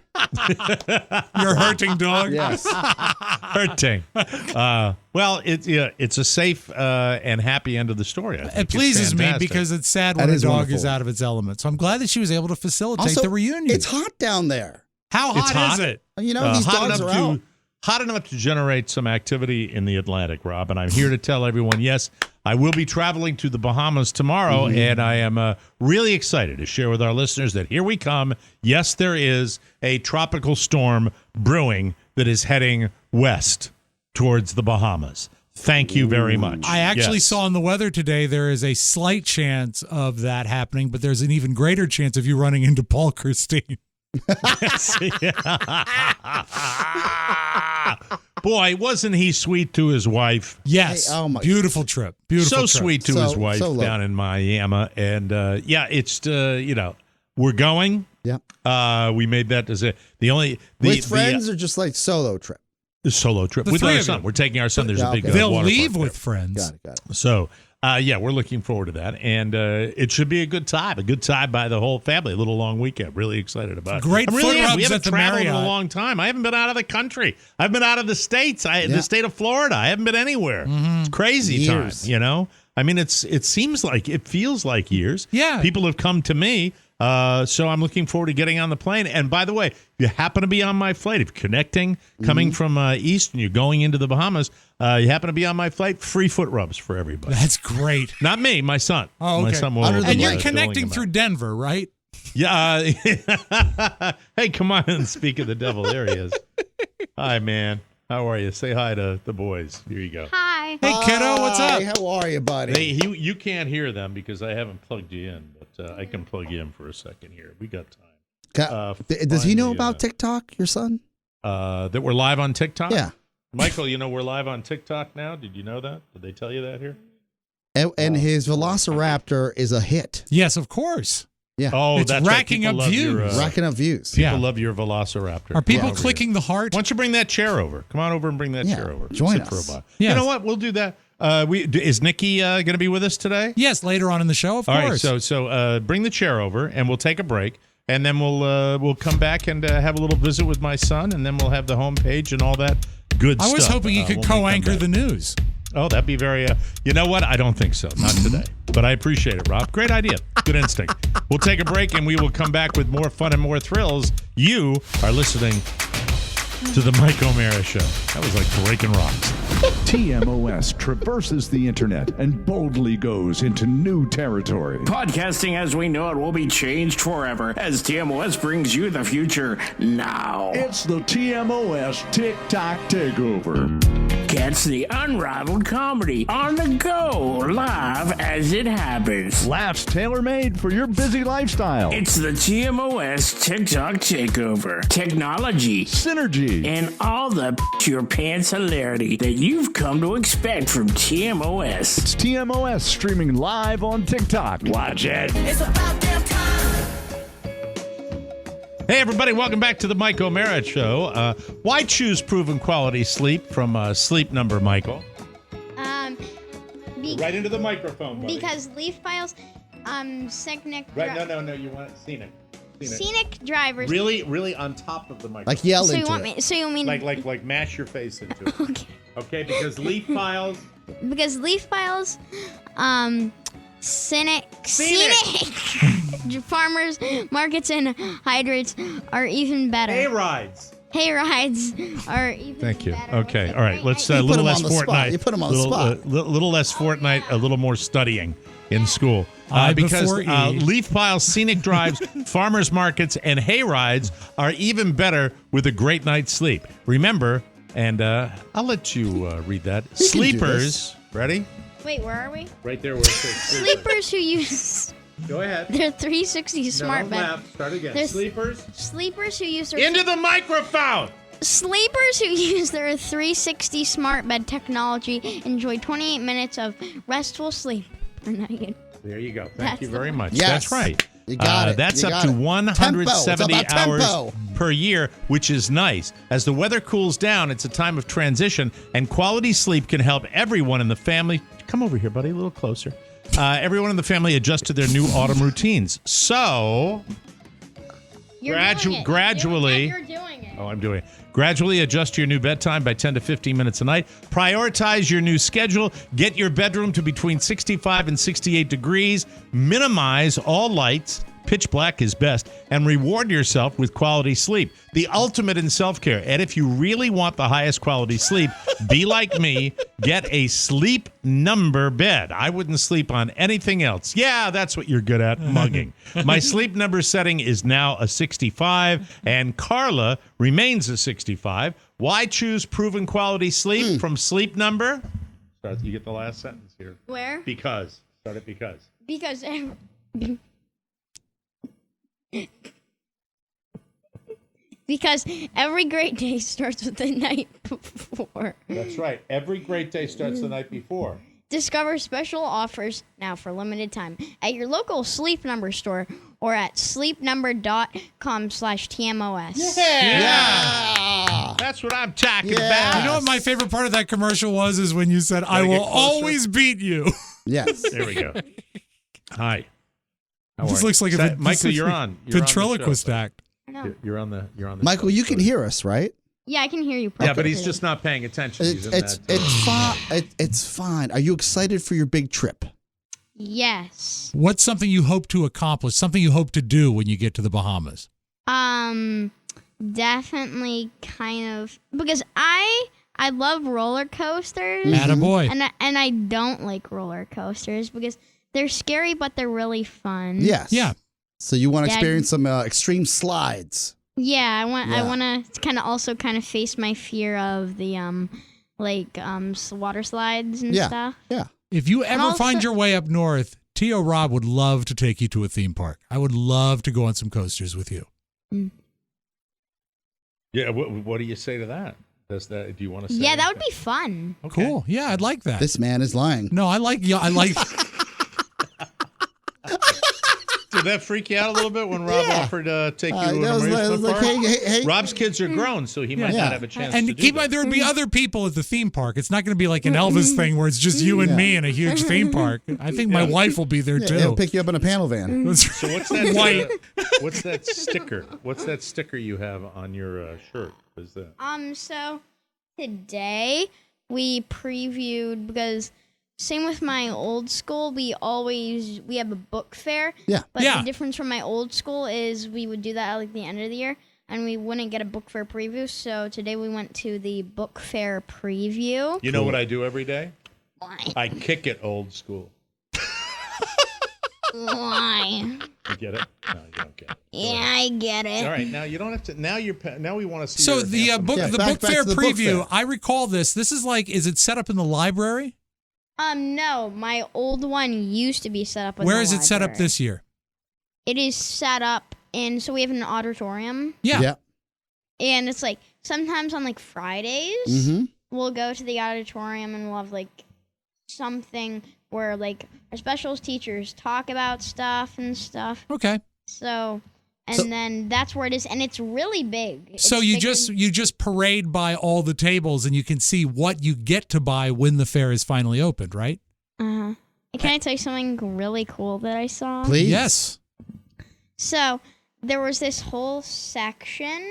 Speaker 3: Your hurting dog.
Speaker 2: Yes,
Speaker 4: hurting. Well, it's a safe and happy end of the story. I think
Speaker 3: It pleases me
Speaker 4: fantastic.
Speaker 3: because it's sad when a dog is out of its element. So I'm glad that she was able to facilitate
Speaker 2: also,
Speaker 3: the reunion.
Speaker 2: It's hot down there.
Speaker 3: How hot is it?
Speaker 2: You know, these dogs are out.
Speaker 4: Hot enough to generate some activity in the Atlantic, Rob. And I'm here to tell everyone, yes, I will be traveling to the Bahamas tomorrow, and I am really excited to share with our listeners that here we come. Yes, there is a tropical storm brewing that is heading west towards the Bahamas. Thank you very much.
Speaker 3: I actually saw in the weather today there is a slight chance of that happening, but there's an even greater chance of you running into Paul Christine.
Speaker 4: Boy, wasn't he sweet to his wife?
Speaker 3: Yes.
Speaker 2: Hey, oh my
Speaker 3: beautiful trip. Beautiful
Speaker 4: so
Speaker 3: trip.
Speaker 4: Sweet to his wife down in Miami. And it's we're going.
Speaker 2: Yeah.
Speaker 4: We made that as
Speaker 2: with friends or just like solo trip.
Speaker 4: The solo trip with our son. We're taking our son. There's a big.
Speaker 3: They'll
Speaker 4: water
Speaker 3: leave
Speaker 4: park
Speaker 3: with
Speaker 4: there.
Speaker 3: friends.
Speaker 2: Got it.
Speaker 4: So, we're looking forward to that, and it should be a good time by the whole family. A little long weekend. Really excited about it.
Speaker 3: Great
Speaker 4: I'm really
Speaker 3: foot rubs
Speaker 4: We haven't
Speaker 3: at the
Speaker 4: traveled in
Speaker 3: Marriott.
Speaker 4: a long time. I haven't been out of the country. I've been out of the states. The state of Florida. I haven't been anywhere. It's crazy
Speaker 2: Years.
Speaker 4: time. You know. I mean, it feels like years.
Speaker 3: Yeah.
Speaker 4: People have come to me. So I'm looking forward to getting on the plane. And by the way, if you happen to be on my flight, if you're connecting, coming from east and you're going into the Bahamas, you happen to be on my flight, free foot rubs for everybody.
Speaker 3: That's great.
Speaker 4: Not me, my son.
Speaker 3: Oh, okay.
Speaker 4: My son will
Speaker 3: And you're
Speaker 4: filling
Speaker 3: connecting
Speaker 4: them
Speaker 3: through
Speaker 4: out.
Speaker 3: Denver, right?
Speaker 4: Yeah. Hey, come on and speak of the devil. There he is. Hi, man. How are you? Say hi to the boys. Here you go.
Speaker 5: Hi.
Speaker 3: Hey, kiddo, what's up?
Speaker 2: Hey, how are you, buddy?
Speaker 4: You can't hear them because I haven't plugged you in, but I can plug you in for a second here. We got time.
Speaker 2: Does he know about TikTok, your son?
Speaker 4: That we're live on TikTok?
Speaker 2: Yeah.
Speaker 4: Michael, we're live on TikTok now. Did you know that? Did they tell you that here?
Speaker 2: And his Velociraptor is a hit.
Speaker 3: Yes, of course.
Speaker 2: Yeah.
Speaker 4: Oh,
Speaker 3: It's
Speaker 4: that's
Speaker 3: racking
Speaker 4: right.
Speaker 3: up
Speaker 4: People love
Speaker 3: views.
Speaker 2: Racking up views.
Speaker 4: People love your Velociraptor.
Speaker 3: Are people
Speaker 4: Over
Speaker 3: clicking
Speaker 4: here.
Speaker 3: the heart?
Speaker 4: Why don't you bring that chair over? Come on over and bring that
Speaker 2: Yeah,
Speaker 4: chair over.
Speaker 2: join
Speaker 4: Sit
Speaker 2: us.
Speaker 4: For a while.
Speaker 3: Yes.
Speaker 4: You know what? We'll do that. Is Nikki going to be with us today?
Speaker 3: Yes, later on in the show, of
Speaker 4: All
Speaker 3: course.
Speaker 4: right. So bring the chair over, and we'll take a break, and then we'll come back and have a little visit with my son, and then we'll have the homepage and all that good stuff.
Speaker 3: I was hoping you could
Speaker 4: when we come
Speaker 3: co-anchor
Speaker 4: back.
Speaker 3: the news.
Speaker 4: Oh, that'd be very. You know what? I don't think so. Not today. But I appreciate it, Rob. Great idea. Good instinct. We'll take a break and we will come back with more fun and more thrills. You are listening to the Mike O'Mara Show. That was like breaking rocks.
Speaker 9: TMOS traverses the internet and boldly goes into new territory.
Speaker 10: Podcasting as we know it will be changed forever as TMOS brings you the future now.
Speaker 9: It's the TMOS TikTok Takeover.
Speaker 10: Catch the unrivaled comedy on the go, live as it happens.
Speaker 9: Laughs tailor-made for your busy lifestyle.
Speaker 10: It's the TMOS TikTok Takeover. Technology,
Speaker 9: Synergy.
Speaker 10: and all the your pants hilarity that you've come to expect from TMOS.
Speaker 9: It's TMOS streaming live on TikTok. Watch it.
Speaker 10: It's about damn time.
Speaker 4: Hey, everybody. Welcome back to the Mike O'Mara Show. Why choose proven quality sleep from Sleep Number, Michael? Right into the microphone, buddy.
Speaker 5: Because leaf piles, scenic.
Speaker 4: Right, no. You want scenic.
Speaker 5: Scenic drivers.
Speaker 4: Really on top of the microphone.
Speaker 2: Like yell
Speaker 5: So you
Speaker 2: into
Speaker 5: want
Speaker 2: it.
Speaker 5: me? So you mean?
Speaker 4: Like mash your face into it.
Speaker 5: Okay.
Speaker 4: Okay, because leaf piles.
Speaker 5: Because leaf piles, scenic farmers markets and hydrates are even better.
Speaker 4: Hay rides.
Speaker 5: Hay rides are even
Speaker 4: Thank you.
Speaker 5: better.
Speaker 4: Okay.
Speaker 5: with
Speaker 4: All right.
Speaker 5: great
Speaker 4: Let's
Speaker 2: You
Speaker 4: a
Speaker 2: put
Speaker 4: little
Speaker 2: him
Speaker 4: less
Speaker 2: on the spot.
Speaker 4: Fortnite.
Speaker 2: You put him on the spot.
Speaker 4: Little less Fortnite. A little more studying in school. Because
Speaker 3: before E.
Speaker 4: leaf piles, scenic drives, farmers markets, and hay rides are even better with a great night's sleep. Remember, and I'll let you read that.
Speaker 2: You can do
Speaker 4: Sleepers. Ready?
Speaker 5: Wait, where are we?
Speaker 4: Right there where it says
Speaker 5: Sleepers who use
Speaker 4: Go ahead.
Speaker 5: their 360 smart bed.
Speaker 4: Start again.
Speaker 5: There's-
Speaker 4: Sleepers.
Speaker 5: Sleepers who use their
Speaker 4: Into the microphone.
Speaker 5: Sleepers who use their 360 smart bed technology enjoy 28 minutes of restful sleep per night.
Speaker 4: There you go. Thank
Speaker 5: That's
Speaker 4: you
Speaker 5: the
Speaker 4: very
Speaker 5: one.
Speaker 4: much.
Speaker 2: Yes.
Speaker 4: That's right.
Speaker 2: You got it.
Speaker 4: That's
Speaker 2: You
Speaker 4: up
Speaker 2: got
Speaker 4: to
Speaker 2: it.
Speaker 4: 170
Speaker 2: Tempo. It's about
Speaker 4: hours
Speaker 2: tempo.
Speaker 4: per year, which is nice. As the weather cools down, it's a time of transition, and quality sleep can help everyone in the family. Come over here, buddy, a little closer. Everyone in the family adjust to their new autumn routines. So, gradually.
Speaker 5: You're doing it.
Speaker 4: Oh, I'm doing it. Gradually adjust your new bedtime by 10 to 15 minutes a night. Prioritize your new schedule. Get your bedroom to between 65 and 68 degrees. Minimize all lights. Pitch black is best. And reward yourself with quality sleep. The ultimate in self-care. And if you really want the highest quality sleep, be like me. Get a Sleep Number bed. I wouldn't sleep on anything else. Yeah, that's what you're good at, mugging. My Sleep Number setting is now a 65, and Carla remains a 65. Why choose proven quality sleep from Sleep Number? You get the last sentence here.
Speaker 5: Where?
Speaker 4: Because. Start at because.
Speaker 5: Because because every great day starts with the night before.
Speaker 4: That's right. Every great day starts the night before.
Speaker 5: Discover special offers now for limited time at your local Sleep Number store or at sleepnumber.com/TMOS.
Speaker 4: Yeah. That's what I'm talking about.
Speaker 3: You know what my favorite part of that commercial was is when you said, I will always beat you.
Speaker 2: Yes.
Speaker 4: There we go. Hi. How
Speaker 3: This
Speaker 4: are
Speaker 3: looks
Speaker 4: you?
Speaker 3: like a
Speaker 4: Michael, you're on. You're
Speaker 3: ventriloquist
Speaker 4: on the show.
Speaker 3: act.
Speaker 5: No.
Speaker 4: You're on the
Speaker 2: Michael, you can hear us, right?
Speaker 5: Yeah, I can hear you perfectly.
Speaker 4: Yeah, but he's just not paying attention. He's in
Speaker 2: It's fine. It's fine. Are you excited for your big trip?
Speaker 5: Yes.
Speaker 3: What's something you hope to accomplish, something you hope to do when you get to the Bahamas?
Speaker 5: Definitely kind of because I love roller coasters.
Speaker 3: Attaboy.
Speaker 5: And I don't like roller coasters because they're scary, but they're really fun.
Speaker 2: Yes.
Speaker 3: Yeah.
Speaker 2: So you want to experience some extreme slides?
Speaker 5: Yeah, I want to kind of face my fear of the water slides and stuff.
Speaker 2: Yeah.
Speaker 3: If you ever find your way up north, T.O. Rob would love to take you to a theme park. I would love to go on some coasters with you.
Speaker 4: Yeah. What do you say to that? Do you want to say?
Speaker 5: Yeah, that would be fun.
Speaker 3: Okay. Cool. Yeah, I'd like that.
Speaker 2: This man is lying.
Speaker 3: No, I like.
Speaker 4: Did that freak you out a little bit when Rob offered to take you to an amusement park?
Speaker 2: Hey.
Speaker 4: Rob's kids are grown, so he might not have a chance
Speaker 3: and
Speaker 4: to do
Speaker 3: keep in
Speaker 4: that.
Speaker 3: mind, there would be other people at the theme park. It's not going to be like an Elvis thing where it's just you and me in a huge theme park. I think my wife will be there too.
Speaker 2: He'll pick you up in a panel van.
Speaker 4: So what's that?
Speaker 3: White.
Speaker 4: What's that sticker? What's that sticker you have on your shirt? What is that?
Speaker 5: So today we previewed because same with my old school, we have a book fair.
Speaker 2: Yeah.
Speaker 5: But the difference from my old school is we would do that at like the end of the year and we wouldn't get a book fair preview. So today we went to the book fair preview.
Speaker 4: You know what I do every day?
Speaker 5: Why?
Speaker 4: I kick it old school.
Speaker 5: Why?
Speaker 4: You get it? No, you don't get it.
Speaker 5: Yeah, I get it.
Speaker 4: All right, now you don't have to. Now we want to see.
Speaker 3: So
Speaker 4: your
Speaker 3: the
Speaker 4: handsome
Speaker 3: book,
Speaker 4: face.
Speaker 3: the
Speaker 2: back
Speaker 3: book
Speaker 2: to
Speaker 3: fair
Speaker 2: the book
Speaker 3: preview.
Speaker 2: fair.
Speaker 3: I recall this. This is like, is it set up in the library?
Speaker 5: No, my old one used to be set up in
Speaker 3: Where
Speaker 5: the
Speaker 3: is it set up
Speaker 5: library.
Speaker 3: this year?
Speaker 5: It is set up so we have an auditorium.
Speaker 3: Yeah.
Speaker 5: And it's like sometimes on like Fridays,
Speaker 2: Mm-hmm.
Speaker 5: we'll go to the auditorium and we'll have like something where like our specials teachers talk about stuff and stuff.
Speaker 3: Okay.
Speaker 5: So then that's where it is, and it's really big.
Speaker 3: So you just parade by all the tables, and you can see what you get to buy when the fair is finally opened, right?
Speaker 5: Can I tell you something really cool that I saw?
Speaker 2: Please.
Speaker 3: Yes.
Speaker 5: So there was this whole section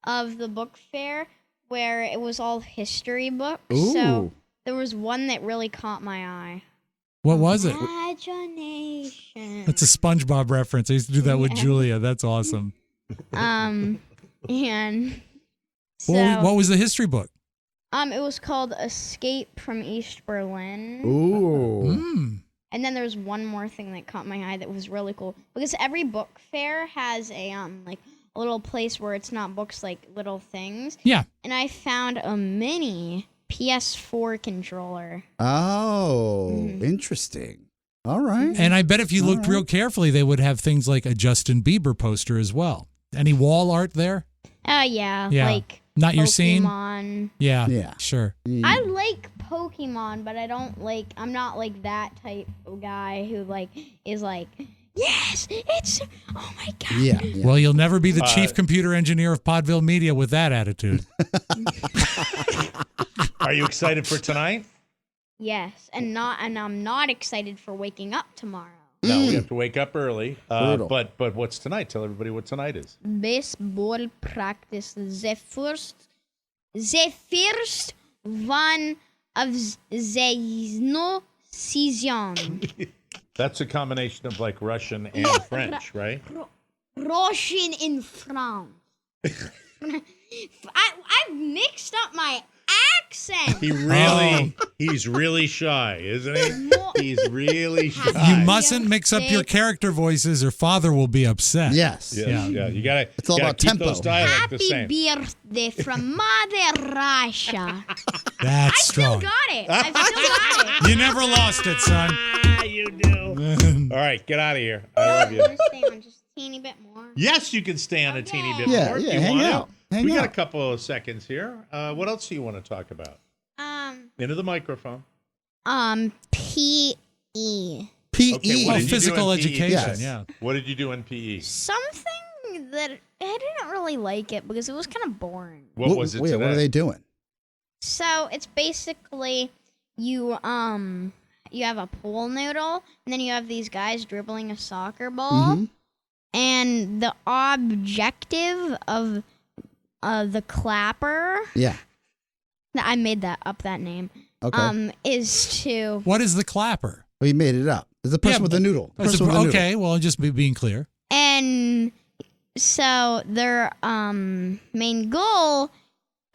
Speaker 5: of the book fair where it was all history books.
Speaker 2: Ooh.
Speaker 5: So there was one that really caught my eye.
Speaker 3: What was it?
Speaker 5: Imagination.
Speaker 3: That's a SpongeBob reference. I used to do that with Julia. That's awesome.
Speaker 5: And so
Speaker 3: What was the history book?
Speaker 5: it was called Escape from East Berlin.
Speaker 2: Ooh.
Speaker 5: And then there was one more thing that caught my eye that was really cool because every book fair has a like a little place where it's not books, like little things.
Speaker 3: Yeah.
Speaker 5: And I found a mini PS4 controller.
Speaker 2: Oh, interesting. All right.
Speaker 3: And I bet if you looked real carefully, they would have things like a Justin Bieber poster as well. Any wall art there?
Speaker 5: Yeah. Like
Speaker 3: not your scene?
Speaker 5: Pokemon.
Speaker 3: Yeah. Sure.
Speaker 5: I like Pokemon, but I'm not like that type of guy who like is like, Yes, it's. Oh my god.
Speaker 2: Yeah.
Speaker 3: Well, you'll never be the chief computer engineer of Podville Media with that attitude.
Speaker 6: Are you excited for tonight?
Speaker 5: Yes, and I'm not excited for waking up tomorrow.
Speaker 6: No, we have to wake up early.
Speaker 2: Brutal.
Speaker 6: But what's tonight? Tell everybody what tonight is.
Speaker 5: Baseball practice. The first one of the new season.
Speaker 6: That's a combination of like Russian and French, right?
Speaker 5: Russian in France. I've mixed up my accent.
Speaker 6: He's really shy, isn't he? He's really shy.
Speaker 3: You mustn't mix up your character voices or father will be upset.
Speaker 2: Yes.
Speaker 6: Yeah. You gotta.
Speaker 2: It's all
Speaker 6: gotta
Speaker 2: about
Speaker 6: keep
Speaker 2: tempo.
Speaker 6: Those dialect the
Speaker 5: Happy
Speaker 6: same.
Speaker 5: birthday from Mother Russia.
Speaker 3: That's
Speaker 5: I still
Speaker 3: strong.
Speaker 5: got it. I still got it.
Speaker 3: You never lost it, son.
Speaker 6: You do. All right, get out of here. I love you.
Speaker 5: I'm gonna stay on just a teeny bit more.
Speaker 6: Yes, you can stay on a teeny bit
Speaker 2: Yeah,
Speaker 6: more if
Speaker 2: yeah,
Speaker 6: you
Speaker 2: hang
Speaker 6: want
Speaker 2: out.
Speaker 6: to.
Speaker 2: Hang
Speaker 6: We got a
Speaker 2: out.
Speaker 6: couple of seconds here. What else do you want to talk about? Into the microphone.
Speaker 5: PE.
Speaker 2: PE.
Speaker 6: Okay, what
Speaker 3: Oh,
Speaker 6: did you do
Speaker 3: physical
Speaker 6: in PE?
Speaker 3: education.
Speaker 2: Yes.
Speaker 3: Yeah.
Speaker 6: What did you do in PE?
Speaker 5: Something that I didn't really like it because it was kind of boring.
Speaker 6: What was it
Speaker 2: Wait,
Speaker 6: today?
Speaker 2: what are they doing?
Speaker 5: So it's basically you have a pool noodle and then you have these guys dribbling a soccer ball,
Speaker 2: Mhm.
Speaker 5: and the objective of the clapper.
Speaker 2: Yeah.
Speaker 5: I made that name.
Speaker 2: Okay.
Speaker 5: Is to
Speaker 3: What is the clapper?
Speaker 2: Well, you made it up. It's the person
Speaker 3: Yeah,
Speaker 2: with the noodle. The person with the noodle.
Speaker 3: Okay, well, just being clear.
Speaker 5: and so their main goal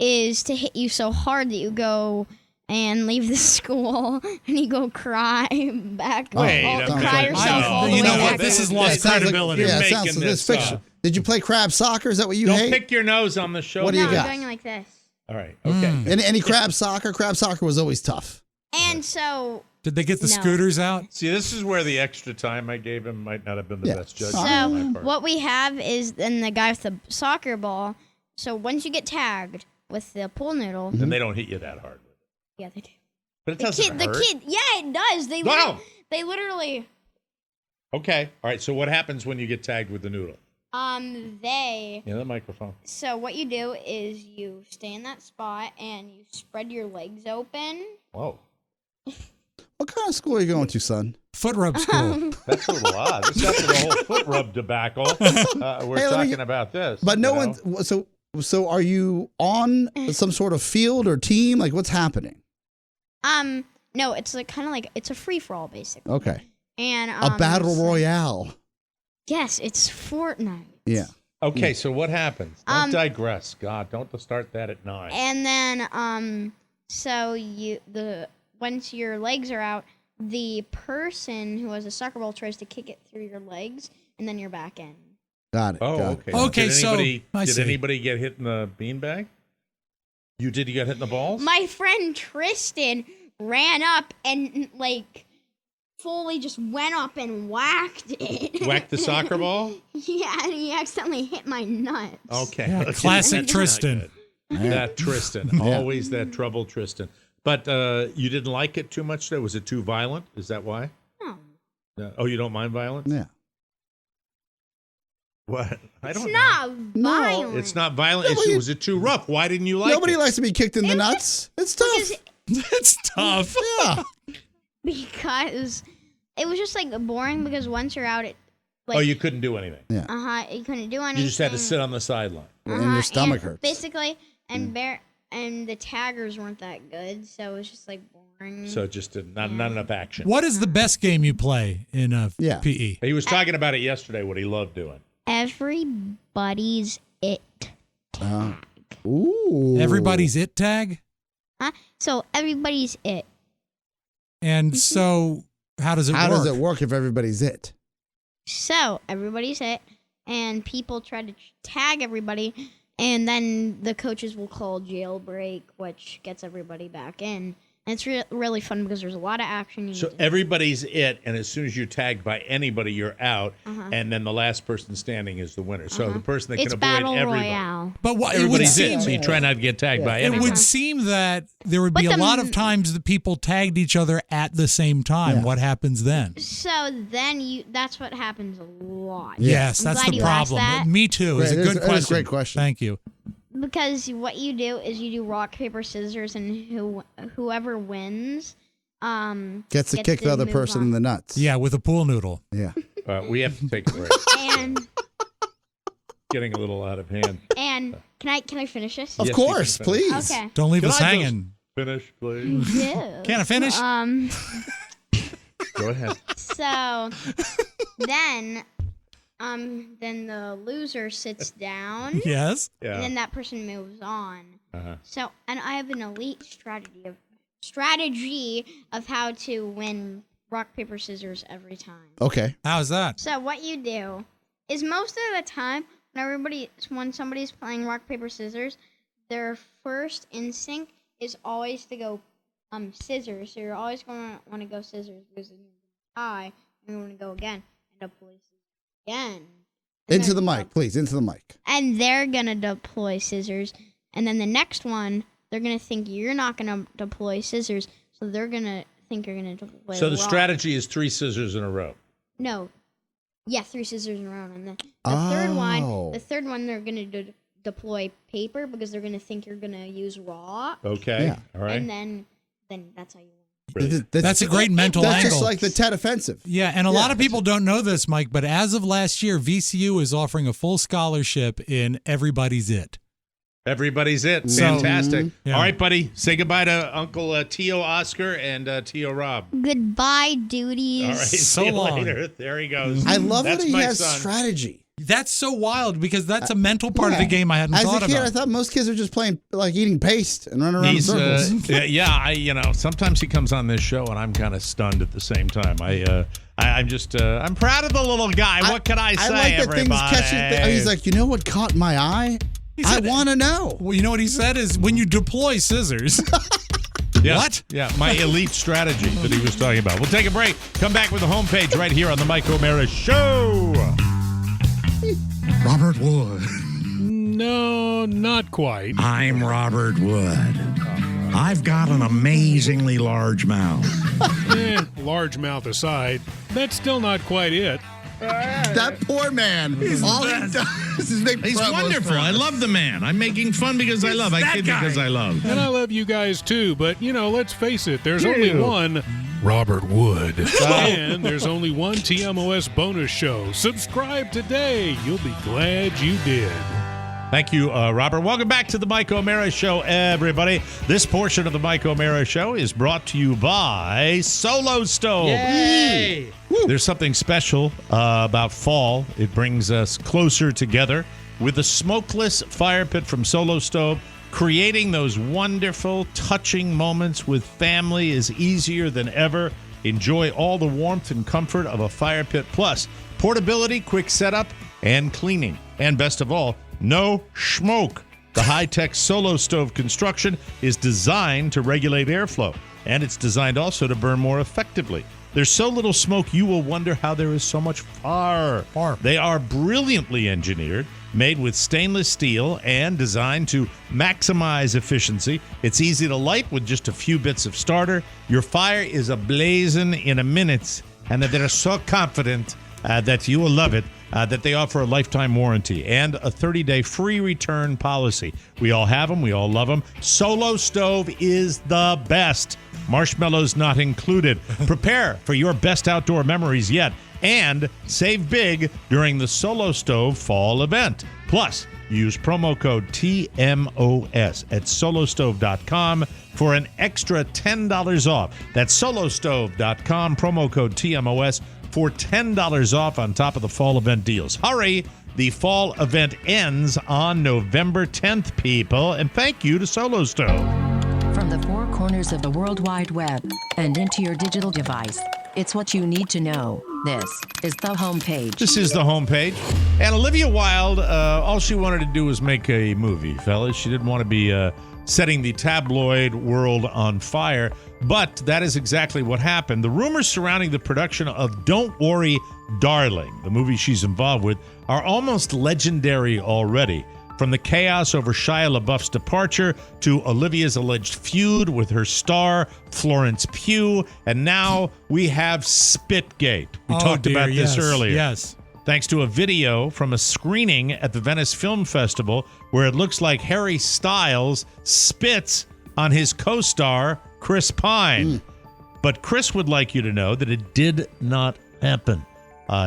Speaker 5: is to hit you so hard that you go and leave the school and you go cry back.
Speaker 6: Wait a
Speaker 5: cry
Speaker 6: minute.
Speaker 5: yourself all the
Speaker 3: You
Speaker 5: way
Speaker 3: know what?
Speaker 5: back.
Speaker 3: This has
Speaker 2: Yeah,
Speaker 3: lost
Speaker 2: it sounds
Speaker 3: credibility.
Speaker 2: Like, yeah,
Speaker 6: You're
Speaker 2: it sounds
Speaker 6: making
Speaker 2: like this
Speaker 6: this
Speaker 2: fiction.
Speaker 6: up.
Speaker 2: Did you play crab soccer? Is that what you
Speaker 6: Don't
Speaker 2: hate?
Speaker 6: pick your nose on the show.
Speaker 2: What do you
Speaker 5: No,
Speaker 2: got?
Speaker 5: I'm going like this.
Speaker 6: All right. Okay.
Speaker 2: Any crab soccer? Crab soccer was always tough.
Speaker 5: And so
Speaker 3: Did they get the
Speaker 5: No.
Speaker 3: scooters out?
Speaker 6: See, this is where the extra time I gave him might not have been the
Speaker 2: Yeah.
Speaker 6: best judgment
Speaker 5: So
Speaker 6: on my part.
Speaker 5: what we have is then the guy with the soccer ball. So once you get tagged with the pool noodle,
Speaker 6: And they don't hit you that hard.
Speaker 5: yeah, they do.
Speaker 6: But it
Speaker 5: The
Speaker 6: doesn't
Speaker 5: kid,
Speaker 6: hurt.
Speaker 5: yeah, it does. They
Speaker 6: Wow.
Speaker 5: they literally,
Speaker 6: Okay. All right. So what happens when you get tagged with the noodle?
Speaker 5: they.
Speaker 6: Yeah, the microphone.
Speaker 5: So what you do is you stay in that spot and you spread your legs open.
Speaker 6: Whoa.
Speaker 2: What kind of school are you going to, son?
Speaker 3: Foot rub school.
Speaker 6: That's a little odd. This after the whole foot rub debacle. We're
Speaker 2: Hey, let me
Speaker 6: talking
Speaker 2: get-
Speaker 6: about this.
Speaker 2: But no
Speaker 6: you know?
Speaker 2: one. So are you on some sort of field or team? Like what's happening?
Speaker 5: No, it's like kind of like it's a free for all basically.
Speaker 2: Okay.
Speaker 5: And
Speaker 2: A battle
Speaker 5: it's like-
Speaker 2: royale.
Speaker 5: Yes, it's Fortnite.
Speaker 2: Yeah.
Speaker 6: Okay, so what happens? Don't
Speaker 5: Um,
Speaker 6: digress. God, don't start that at 9.
Speaker 5: And then so once your legs are out, the person who has a soccer ball tries to kick it through your legs, and then you're back in.
Speaker 2: Got it.
Speaker 6: Oh,
Speaker 2: got
Speaker 6: okay.
Speaker 2: It.
Speaker 3: Okay,
Speaker 6: did
Speaker 3: so,
Speaker 6: anybody,
Speaker 3: I
Speaker 6: did
Speaker 3: see.
Speaker 6: anybody get hit in the beanbag? You did? You got hit in the balls?
Speaker 5: My friend Tristan ran up and like fully just went up and whacked it.
Speaker 6: Whacked the soccer ball?
Speaker 5: Yeah, and he accidentally hit my nuts.
Speaker 6: Okay.
Speaker 3: Yeah,
Speaker 6: Okay,
Speaker 3: classic
Speaker 6: that's
Speaker 3: Tristan.
Speaker 6: not good. That Tristan. Always that trouble Tristan. But you didn't like it too much, though? Was it too violent? Is that why?
Speaker 5: No.
Speaker 6: No. Oh, you don't mind violence?
Speaker 2: Yeah.
Speaker 6: What? I
Speaker 5: It's
Speaker 6: don't know.
Speaker 5: not violent.
Speaker 6: It's not violent. Was it too rough? Why didn't you like
Speaker 2: Nobody
Speaker 6: it?
Speaker 2: likes to be kicked in the nuts. It's tough.
Speaker 3: It's tough.
Speaker 2: Yeah.
Speaker 5: Because it was just like boring because once you're out, it like
Speaker 6: Oh, you couldn't do anything.
Speaker 5: you couldn't do anything.
Speaker 6: You just had to sit on the sideline.
Speaker 2: And your stomach hurts.
Speaker 5: Basically, and and the taggers weren't that good, so it was just like boring.
Speaker 6: So it just did not enough action.
Speaker 3: What is the best game you play in
Speaker 2: Yeah.
Speaker 3: PE?
Speaker 6: He was talking about it yesterday, what he loved doing.
Speaker 5: Everybody's it.
Speaker 2: Ooh.
Speaker 3: Everybody's it tag?
Speaker 5: Huh? So everybody's it.
Speaker 3: And so how does it
Speaker 2: How
Speaker 3: work?
Speaker 2: does it work if everybody's it?
Speaker 5: So everybody's it, and people try to tag everybody, and then the coaches will call jailbreak, which gets everybody back in. And it's really fun because there's a lot of action.
Speaker 6: So everybody's it, and as soon as you're tagged by anybody, you're out, and then the last person standing is the winner. So the person that
Speaker 5: It's
Speaker 6: can
Speaker 5: Battle
Speaker 6: avoid everybody.
Speaker 5: Royale.
Speaker 3: But what
Speaker 6: Everybody's
Speaker 3: it
Speaker 6: it,
Speaker 3: would
Speaker 6: so
Speaker 3: seem,
Speaker 6: you try not to get tagged by
Speaker 3: it
Speaker 6: anybody.
Speaker 3: would seem that there would be
Speaker 5: But
Speaker 3: a lot of times that people tagged each other at the same time.
Speaker 2: Yeah.
Speaker 3: What happens then?
Speaker 5: So then that's what happens a lot.
Speaker 3: Yes,
Speaker 5: I'm
Speaker 3: that's
Speaker 5: glad
Speaker 3: the
Speaker 5: you asked
Speaker 3: problem.
Speaker 5: that.
Speaker 3: Me too. It's a
Speaker 2: Great.
Speaker 3: good
Speaker 2: It is
Speaker 3: question.
Speaker 2: a great question.
Speaker 3: Thank you.
Speaker 5: Because what you do is you do rock, paper, scissors, and whoever wins
Speaker 2: Gets to kick the other person in the nuts.
Speaker 3: Yeah, with a pool noodle.
Speaker 2: Yeah.
Speaker 6: We have to take a break.
Speaker 5: And
Speaker 6: Getting a little out of hand.
Speaker 5: and can I finish this?
Speaker 2: Of
Speaker 6: Yes, you
Speaker 2: course,
Speaker 6: can finish.
Speaker 2: please.
Speaker 5: Okay.
Speaker 3: Don't leave
Speaker 6: Can
Speaker 3: us
Speaker 6: I just
Speaker 3: hanging.
Speaker 6: Finish, please.
Speaker 5: Yeah.
Speaker 3: Can I finish?
Speaker 6: Go ahead.
Speaker 5: So then the loser sits down.
Speaker 3: Yes.
Speaker 6: Yeah.
Speaker 5: And then that person moves on.
Speaker 6: Uh-huh.
Speaker 5: So, and I have an elite strategy of how to win rock, paper, scissors every time.
Speaker 2: Okay.
Speaker 3: How's that?
Speaker 5: So what you do is most of the time when somebody's playing rock, paper, scissors, their first instinct is always to go scissors. So you're always going to want to go scissors because then you're going to tie and you want to go again and deploy scissors again. And
Speaker 2: Into
Speaker 5: then
Speaker 2: the mic, please. Into the mic.
Speaker 5: And they're going to deploy scissors. And then the next one, they're going to think you're not going to deploy scissors. So they're going to think you're going to deploy
Speaker 6: So the
Speaker 5: rock.
Speaker 6: strategy is 3 scissors in a row.
Speaker 5: No. Yeah, 3 scissors in a row. And then the
Speaker 2: Oh.
Speaker 5: third one, they're going to deploy paper because they're going to think you're going to use rock.
Speaker 6: Okay.
Speaker 2: Yeah.
Speaker 6: All right.
Speaker 5: And then that's how you win.
Speaker 3: That's a great mental
Speaker 2: That's
Speaker 3: angle.
Speaker 2: just like the TED offensive.
Speaker 3: Yeah, and a lot of people don't know this, Mike, but as of last year, VCU is offering a full scholarship in Everybody's It.
Speaker 6: Everybody's it.
Speaker 3: So-
Speaker 6: Fantastic.
Speaker 3: Yeah.
Speaker 6: All right, buddy. Say goodbye to Uncle Tio Oscar and Tio Rob.
Speaker 5: Goodbye, duties.
Speaker 6: All right.
Speaker 3: So
Speaker 6: See you
Speaker 3: long.
Speaker 6: later. There he goes.
Speaker 2: I love
Speaker 6: That's
Speaker 2: that he
Speaker 6: my
Speaker 2: has
Speaker 6: son.
Speaker 2: strategy.
Speaker 3: That's so wild because that's a mental part of
Speaker 2: Yeah.
Speaker 3: the game I hadn't
Speaker 2: As
Speaker 3: thought
Speaker 2: a kid,
Speaker 3: about.
Speaker 2: I thought most kids are just playing, like eating paste and running around in circles.
Speaker 6: Sometimes he comes on this show and I'm kind of stunned at the same time. I'm proud of the little guy. What can I say,
Speaker 2: I like that
Speaker 6: everybody?
Speaker 2: things catch. He's like, you know what caught my eye? I want to know.
Speaker 3: Well, you know what he said is when you deploy scissors.
Speaker 6: Yeah.
Speaker 3: What?
Speaker 6: Yeah, my elite strategy that he was talking about. We'll take a break. Come back with the homepage right here on the Mike O'Mara Show.
Speaker 11: Robert Wood.
Speaker 7: No, not quite.
Speaker 11: I'm Robert Wood. I've got an amazingly large mouth.
Speaker 7: Large mouth aside, that's still not quite it.
Speaker 2: That poor man. All he does is make
Speaker 11: He's
Speaker 2: promos
Speaker 11: wonderful.
Speaker 2: for
Speaker 11: I
Speaker 2: us.
Speaker 11: love the man. I'm making fun because I love. I kid because I love.
Speaker 7: And I love you guys too, but let's face it, there's only one Robert Wood. And there's only one TMOS bonus show. Subscribe today. You'll be glad you did.
Speaker 6: Thank you, Robert. Welcome back to the Mike O'Mara Show, everybody. This portion of the Mike O'Mara Show is brought to you by Solo Stove.
Speaker 10: Yay!
Speaker 6: There's something special about fall. It brings us closer together with the smokeless fire pit from Solo Stove. Creating those wonderful, touching moments with family is easier than ever. Enjoy all the warmth and comfort of a fire pit. Plus, portability, quick setup, and cleaning. And best of all, no smoke. The high-tech Solo Stove construction is designed to regulate airflow, and it's designed also to burn more effectively. There's so little smoke, you will wonder how there is so much fire. They are brilliantly engineered, made with stainless steel, and designed to maximize efficiency. It's easy to light with just a few bits of starter. Your fire is ablazing in a minute, and they're so confident that you will love it. That they offer a lifetime warranty and a 30-day free return policy. We all have them. We all love them. Solo Stove is the best. Marshmallows not included. Prepare for your best outdoor memories yet and save big during the Solo Stove fall event. Plus, use promo code TMOS at solostove.com for an extra $10 off. That's solostove.com, promo code TMOS. For $10 off on top of the fall event deals. Hurry! The fall event ends on November 10th, people. And thank you to Solo Stove.
Speaker 12: From the four corners of the World Wide Web and into your digital device, it's what you need to know. This is the homepage.
Speaker 6: This is the homepage. And Olivia Wilde, all she wanted to do was make a movie, fellas. She didn't want to be setting the tabloid world on fire. But that is exactly what happened. The rumors surrounding the production of Don't Worry, Darling, the movie she's involved with, are almost legendary already. From the chaos over Shia LaBeouf's departure to Olivia's alleged feud with her star, Florence Pugh, and now we have Spitgate. We talked about this earlier.
Speaker 3: Yes.
Speaker 6: Thanks to a video from a screening at the Venice Film Festival where it looks like Harry Styles spits on his co-star, Chris Pine. But Chris would like you to know that it did not happen.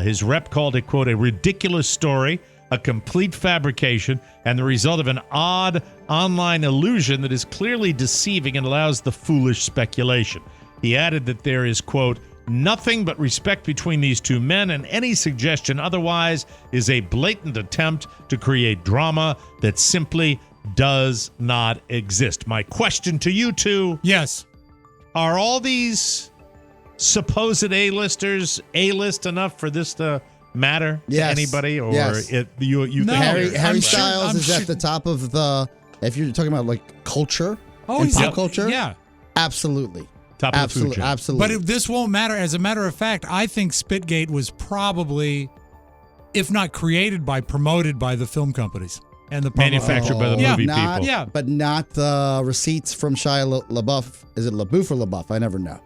Speaker 6: His rep called it, quote, a ridiculous story, a complete fabrication, and the result of an odd online illusion that is clearly deceiving and allows the foolish speculation. He added that there is, quote, nothing but respect between these two men, and any suggestion otherwise is a blatant attempt to create drama that simply does not exist. My question to you two.
Speaker 3: Yes.
Speaker 6: Are all these supposed A-listers A-list enough for this to matter to anybody? Or you
Speaker 2: no,
Speaker 6: think
Speaker 2: Harry Styles is at the top of the, if you're talking about like culture and pop culture, absolutely.
Speaker 6: Top of the food chain.
Speaker 2: Absolutely.
Speaker 3: But this won't matter. As a matter of fact, I think Spitgate was probably, if not created by, promoted by the film companies and the
Speaker 6: manufactured by the movie people.
Speaker 3: Yeah,
Speaker 2: but not the receipts from Shia LaBeouf. Is it LaBeouf or LaBeouf? I never know.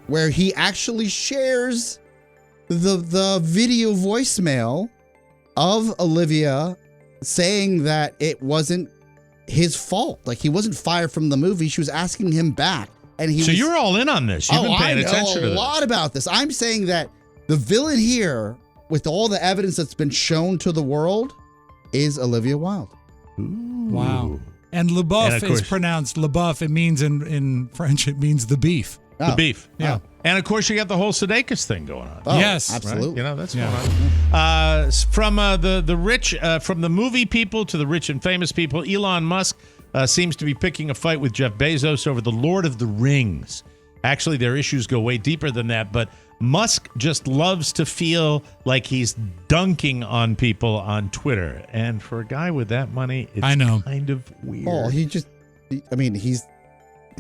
Speaker 2: Where he actually shares the video voicemail of Olivia saying that it wasn't his fault. Like, he wasn't fired from the movie. She was asking him back. And
Speaker 6: you're all in on this. You've been paying attention to this.
Speaker 2: I know a lot about this. I'm saying that the villain here, with all the evidence that's been shown to the world, is Olivia Wilde.
Speaker 6: Ooh.
Speaker 3: Wow. And LaBeouf is pronounced LaBeouf. It means in French, it means the beef.
Speaker 6: The beef.
Speaker 3: Yeah.
Speaker 6: And of course, you got the whole Sudeikis thing going on.
Speaker 2: Oh,
Speaker 3: yes.
Speaker 2: Absolutely.
Speaker 6: Right? You know, that's going on. From the rich, from the movie people to the rich and famous people, Elon Musk seems to be picking a fight with Jeff Bezos over the Lord of the Rings. Actually, their issues go way deeper than that, but Musk just loves to feel like he's dunking on people on Twitter. And for a guy with that money, it's kind of weird.
Speaker 2: Oh, he's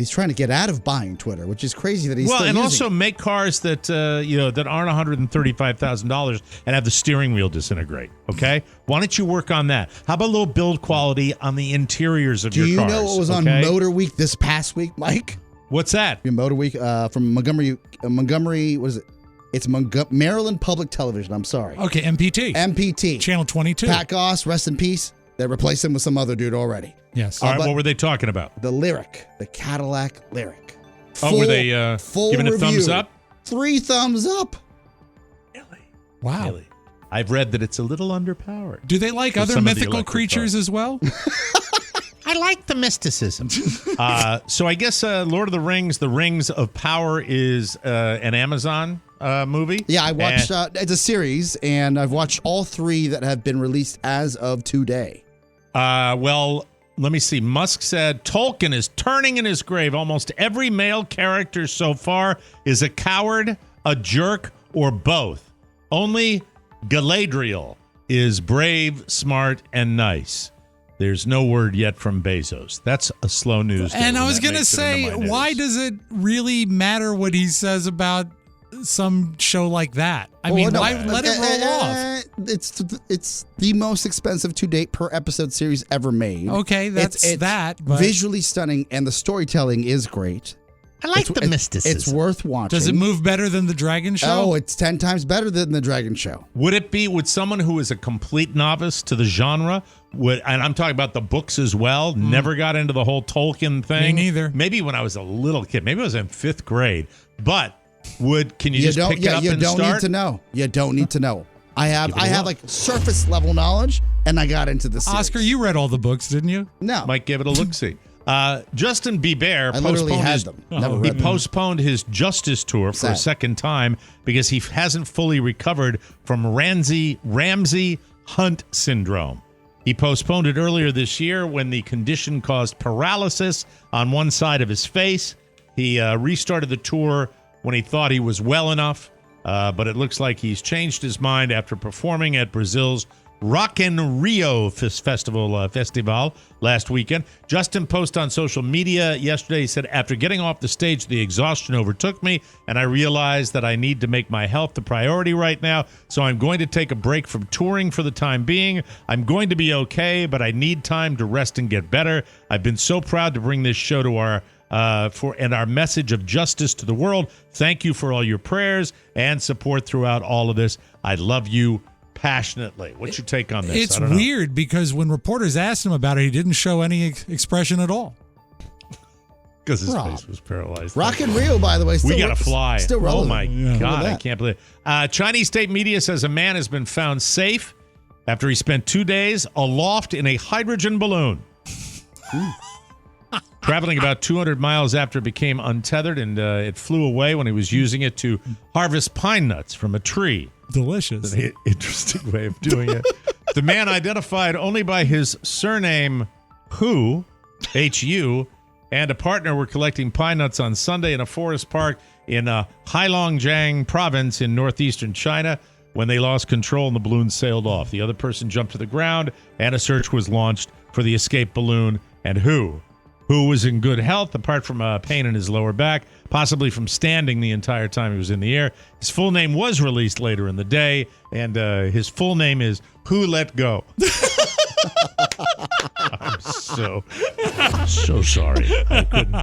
Speaker 2: trying to get out of buying Twitter, which is crazy that he's still using.
Speaker 6: Also make cars that that aren't $135,000 and have the steering wheel disintegrate. Okay, why don't you work on that? How about a little build quality on the interiors of your cars?
Speaker 2: Do you know what was on Motor Week this past week, Mike?
Speaker 6: What's that?
Speaker 2: Motor Week from Montgomery. What is it? It's Maryland Public Television. I'm sorry.
Speaker 3: Okay, MPT. Channel 22.
Speaker 2: Pat Goss, rest in peace. They replaced him with some other dude already.
Speaker 3: Yes.
Speaker 6: All right, what were they talking about?
Speaker 2: The Lyric, the Cadillac Lyric.
Speaker 6: Were they giving a thumbs up?
Speaker 2: 3 thumbs up.
Speaker 6: Really?
Speaker 3: Wow.
Speaker 6: Really? I've read that it's a little underpowered.
Speaker 3: Do they like other mythical creatures as well?
Speaker 6: I like the mysticism. So I guess Lord of the Rings, The Rings of Power is an Amazon movie.
Speaker 2: Yeah, I watched, it's a series, and I've watched all 3 that have been released as of today.
Speaker 6: Well, let me see. Musk said Tolkien is turning in his grave. Almost every male character so far is a coward, a jerk, or both. Only Galadriel is brave, smart, and nice. There's no word yet from Bezos. That's a slow news day.
Speaker 3: And I was going to say, why does it really matter what he says about some show like that? I mean, why let it roll off?
Speaker 2: It's the most expensive to date per episode series ever made.
Speaker 3: Okay, it's that. But
Speaker 2: visually stunning, and the storytelling is great.
Speaker 6: I like the mysticism.
Speaker 2: It's worth watching.
Speaker 3: Does it move better than the Dragon Show?
Speaker 2: Oh, it's 10 times better than the Dragon Show.
Speaker 6: Would someone who is a complete novice to the genre, and I'm talking about the books as well, never got into the whole Tolkien thing?
Speaker 3: Me neither.
Speaker 6: Maybe when I was a little kid. Maybe I was in 5th grade. But can you just pick it up and start?
Speaker 2: You don't need to know. You don't need to know. I have like surface level knowledge, and I got into this.
Speaker 3: Oscar, you read all the books, didn't you?
Speaker 2: No.
Speaker 6: Might give it a look-see. Justin Bieber postponed his Justice Tour for a second time because he hasn't fully recovered from Ramsey Hunt syndrome. He postponed it earlier this year when the condition caused paralysis on one side of his face. He restarted the tour when he thought he was well enough, but it looks like he's changed his mind after performing at Brazil's Rock in Rio Festival last weekend. Justin posted on social media yesterday. He said, after getting off the stage, the exhaustion overtook me, and I realized that I need to make my health the priority right now, so I'm going to take a break from touring for the time being. I'm going to be okay, but I need time to rest and get better. I've been so proud to bring this show to our message of justice to the world. Thank you for all your prayers and support throughout all of this. I love you passionately. What's your take on this?
Speaker 3: It's weird because when reporters asked him about it, he didn't show any expression at all.
Speaker 6: Because his face was paralyzed.
Speaker 2: Rock in Rio, by the way.
Speaker 6: We got to fly.
Speaker 2: Still relevant.
Speaker 6: Oh, my God. I can't believe it. Chinese state media says a man has been found safe after he spent 2 days aloft in a hydrogen balloon. Traveling about 200 miles after it became untethered, and it flew away when he was using it to harvest pine nuts from a tree.
Speaker 3: Delicious.
Speaker 6: An interesting way of doing it. The man, identified only by his surname Hu, H-U, and a partner were collecting pine nuts on Sunday in a forest park in Heilongjiang province in northeastern China when they lost control and the balloon sailed off. The other person jumped to the ground, and a search was launched for the escaped balloon and Hu was in good health, apart from pain in his lower back, possibly from standing the entire time he was in the air. His full name was released later in the day, and his full name is Who Let Go. I'm so sorry. I couldn't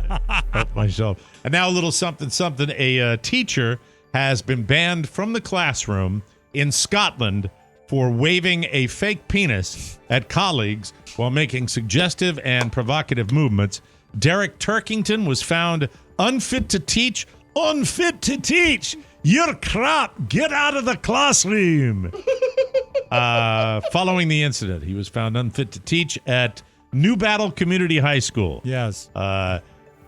Speaker 6: help myself. And now a little something. A teacher has been banned from the classroom in Scotland for waving a fake penis at colleagues while making suggestive and provocative movements. Derek Turkington was found unfit to teach. Unfit to teach! You're crap! Get out of the classroom! Following the incident, he was found unfit to teach at New Battle Community High School.
Speaker 3: Yes.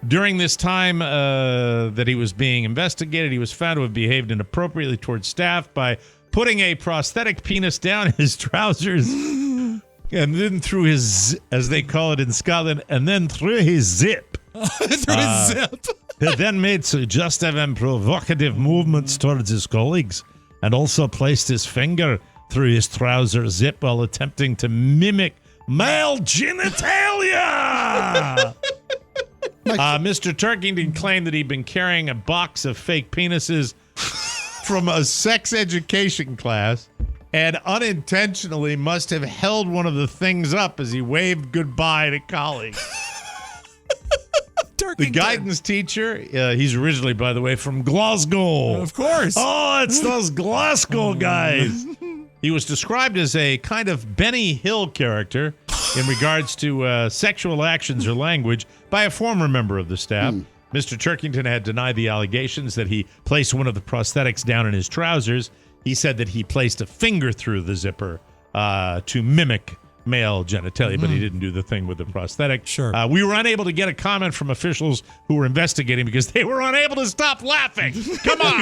Speaker 6: During this time that he was being investigated, he was found to have behaved inappropriately towards staff by putting a prosthetic penis down his trousers and then through his, as they call it in Scotland, and then through his zip. He then made suggestive and provocative movements towards his colleagues and also placed his finger through his trouser zip while attempting to mimic male genitalia. Mr. Turkington claimed that he'd been carrying a box of fake penises from a sex education class and unintentionally must have held one of the things up as he waved goodbye to colleagues. The guidance teacher, he's originally, by the way, from Glasgow.
Speaker 3: Of course.
Speaker 6: Oh, it's those Glasgow guys. He was described as a kind of Benny Hill character in regards to sexual actions or language by a former member of the staff. Mr. Turkington had denied the allegations that he placed one of the prosthetics down in his trousers. He said that he placed a finger through the zipper to mimic male genitalia, but he didn't do the thing with the prosthetic.
Speaker 3: Sure.
Speaker 6: We were unable to get a comment from officials who were investigating because they were unable to stop laughing. Come on.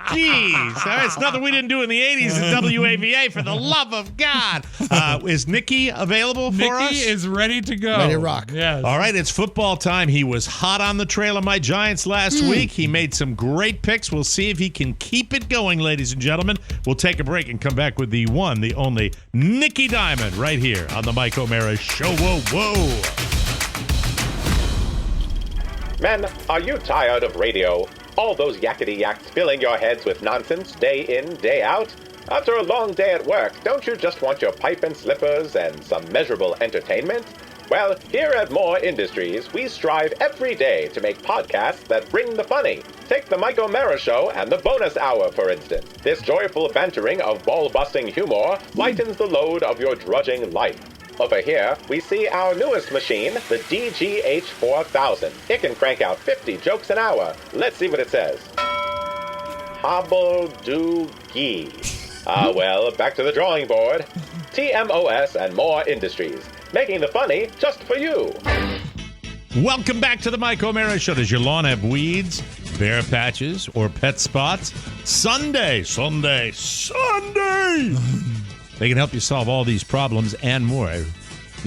Speaker 6: Jeez. It's nothing we didn't do in the 80s at WAVA, for the love of God. Is Nikky available for us?
Speaker 3: Nikky is ready to go.
Speaker 2: Ready to rock.
Speaker 3: Yes.
Speaker 6: All right, it's football time. He was hot on the trail of my Giants last week. He made some great picks. We'll see if he can keep it going, ladies and gentlemen. We'll take a break and come back with the one, the only Nikky Diamond right here on the Mike O'Mara Show. Whoa, whoa.
Speaker 13: Men, are you tired of radio? All those yakety yaks filling your heads with nonsense day in, day out? After a long day at work, don't you just want your pipe and slippers and some measurable entertainment? Well, here at More Industries, we strive every day to make podcasts that bring the funny. Take the Mike O'Mara Show and the Bonus Hour, for instance. This joyful bantering of ball-busting humor lightens the load of your drudging life. Over here, we see our newest machine, the DGH4000. It can crank out 50 jokes an hour. Let's see what it says. Hobble-do-gee. Well, back to the drawing board. TMOS and More Industries, making the funny just for you.
Speaker 6: Welcome back to the Mike O'Mara Show. Does your lawn have weeds, bare patches, or pet spots? Sunday! They can help you solve all these problems and more.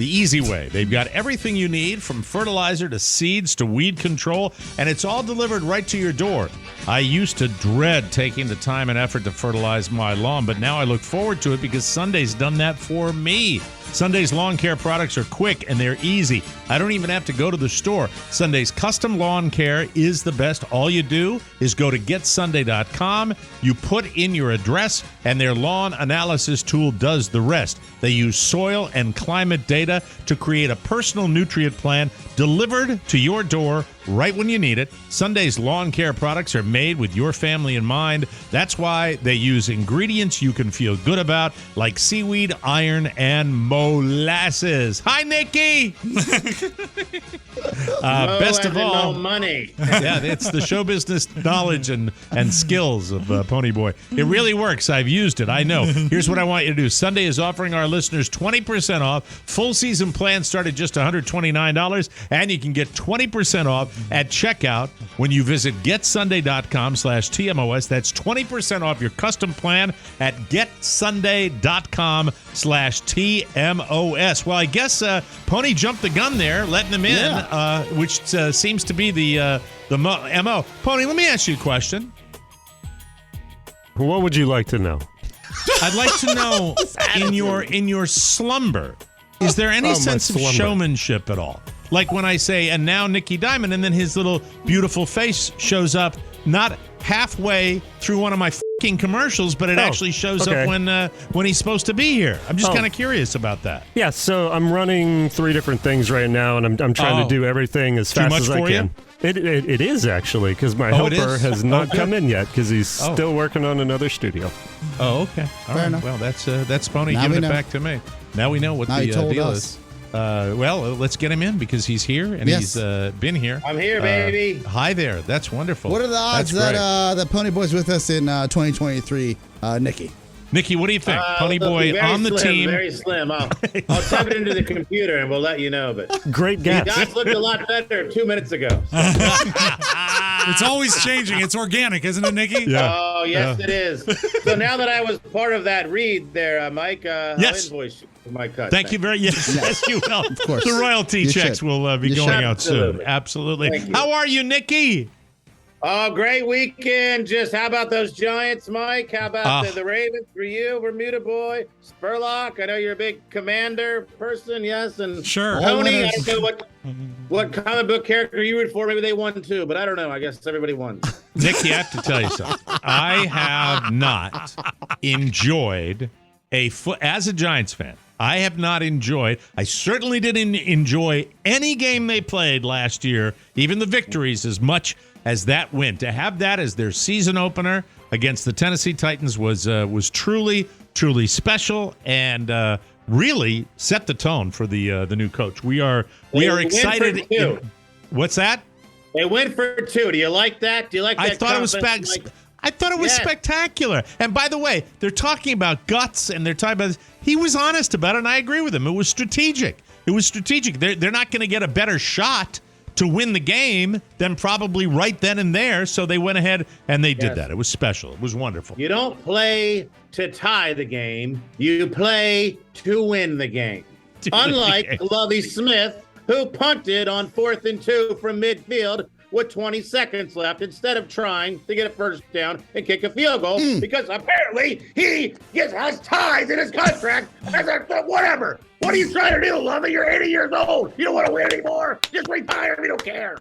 Speaker 6: the easy way. They've got everything you need, from fertilizer to seeds to weed control, and it's all delivered right to your door. I used to dread taking the time and effort to fertilize my lawn, but now I look forward to it because Sunday's done that for me. Sunday's lawn care products are quick and they're easy. I don't even have to go to the store. Sunday's custom lawn care is the best. All you do is go to getsunday.com. You put in your address, and their lawn analysis tool does the rest. They use soil and climate data to create a personal nutrient plan delivered to your door right when you need it. Sunday's lawn care products are made with your family in mind. That's why they use ingredients you can feel good about, like seaweed, iron, and molasses. Hi, Nikki. Best of all,
Speaker 14: no money.
Speaker 6: Yeah, it's the show business knowledge and skills of Pony Boy. It really works. I've used it. I know. Here's what I want you to do. Sunday is offering our listeners 20% off. Full season plans start at just $129, and you can get 20% off at checkout when you visit getsunday.com/TMOS. That's 20% off your custom plan at getsunday.com/TMOS. Well, I guess Pony jumped the gun there, letting them in, which seems to be the MO. Pony, let me ask you a question.
Speaker 15: What would you like to know?
Speaker 6: I'd like to know, in your slumber, is there any sense of showmanship at all? Like when I say, and now Nikky Diamond, and then his little beautiful face shows up, not halfway through one of my fucking commercials, but it actually shows up when he's supposed to be here. I'm just kind of curious about that.
Speaker 15: Yeah, so I'm running 3 different things right now, and I'm trying to do everything as fast as I can. It is actually, because my helper has not come in yet because he's still working on another studio.
Speaker 6: Oh, okay. All right. Well, that's Pony giving it back to me. Now we know what the deal is. Well, let's get him in because he's here and he's been here.
Speaker 14: I'm here, baby.
Speaker 6: Hi there. That's wonderful.
Speaker 2: What are the odds that Pony Boy's with us in 2023, Nikki?
Speaker 6: Nikki, what do you think? Pony Boy on the team.
Speaker 14: Very slim. I'll type it into the computer and we'll let you know. But
Speaker 15: great guess.
Speaker 14: You guys looked a lot better 2 minutes ago.
Speaker 3: It's always changing. It's organic, isn't it, Nikki?
Speaker 6: Yeah.
Speaker 14: Oh, yes, it is. So now that I was part of that read there, Mike, I'll invoice you for my cut.
Speaker 6: Thank you very much. Yes, you will. Of course. The royalty checks will be going out soon. Absolutely. How are you, Nikki?
Speaker 14: Oh, great weekend. Just how about those Giants, Mike? How about the Ravens for you, Bermuda boy? Spurlock, I know you're a big Commander person, yes. And
Speaker 3: sure.
Speaker 14: Tony, I don't know what comic book character you root for. Maybe they won too, but I don't know. I guess everybody won.
Speaker 6: Nikki, I have to tell you something. I have not enjoyed as a Giants fan. I have not enjoyed. I certainly didn't enjoy any game they played last year, even the victories, as much as that win. To have that as their season opener against the Tennessee Titans was truly, truly special and really set the tone for the new coach. We are excited. What's that?
Speaker 14: They went for 2. Do you like that? Do you like that?
Speaker 6: I thought it was spectacular. And by the way, they're talking about guts and they're talking about. He was honest about it, and I agree with him. It was strategic. They're not going to get a better shot to win the game than probably right then and there. So they went ahead and they did that. It was special. It was wonderful.
Speaker 14: You don't play to tie the game. You play to win the game. Unlike Lovie Smith, who punted on 4th and 2 from midfield with 20 seconds left instead of trying to get a first down and kick a field goal because apparently he has ties in his contract. Whatever. What are you trying to do, Lovie? You're 80 years old. You don't want to win anymore. Just retire. We don't care.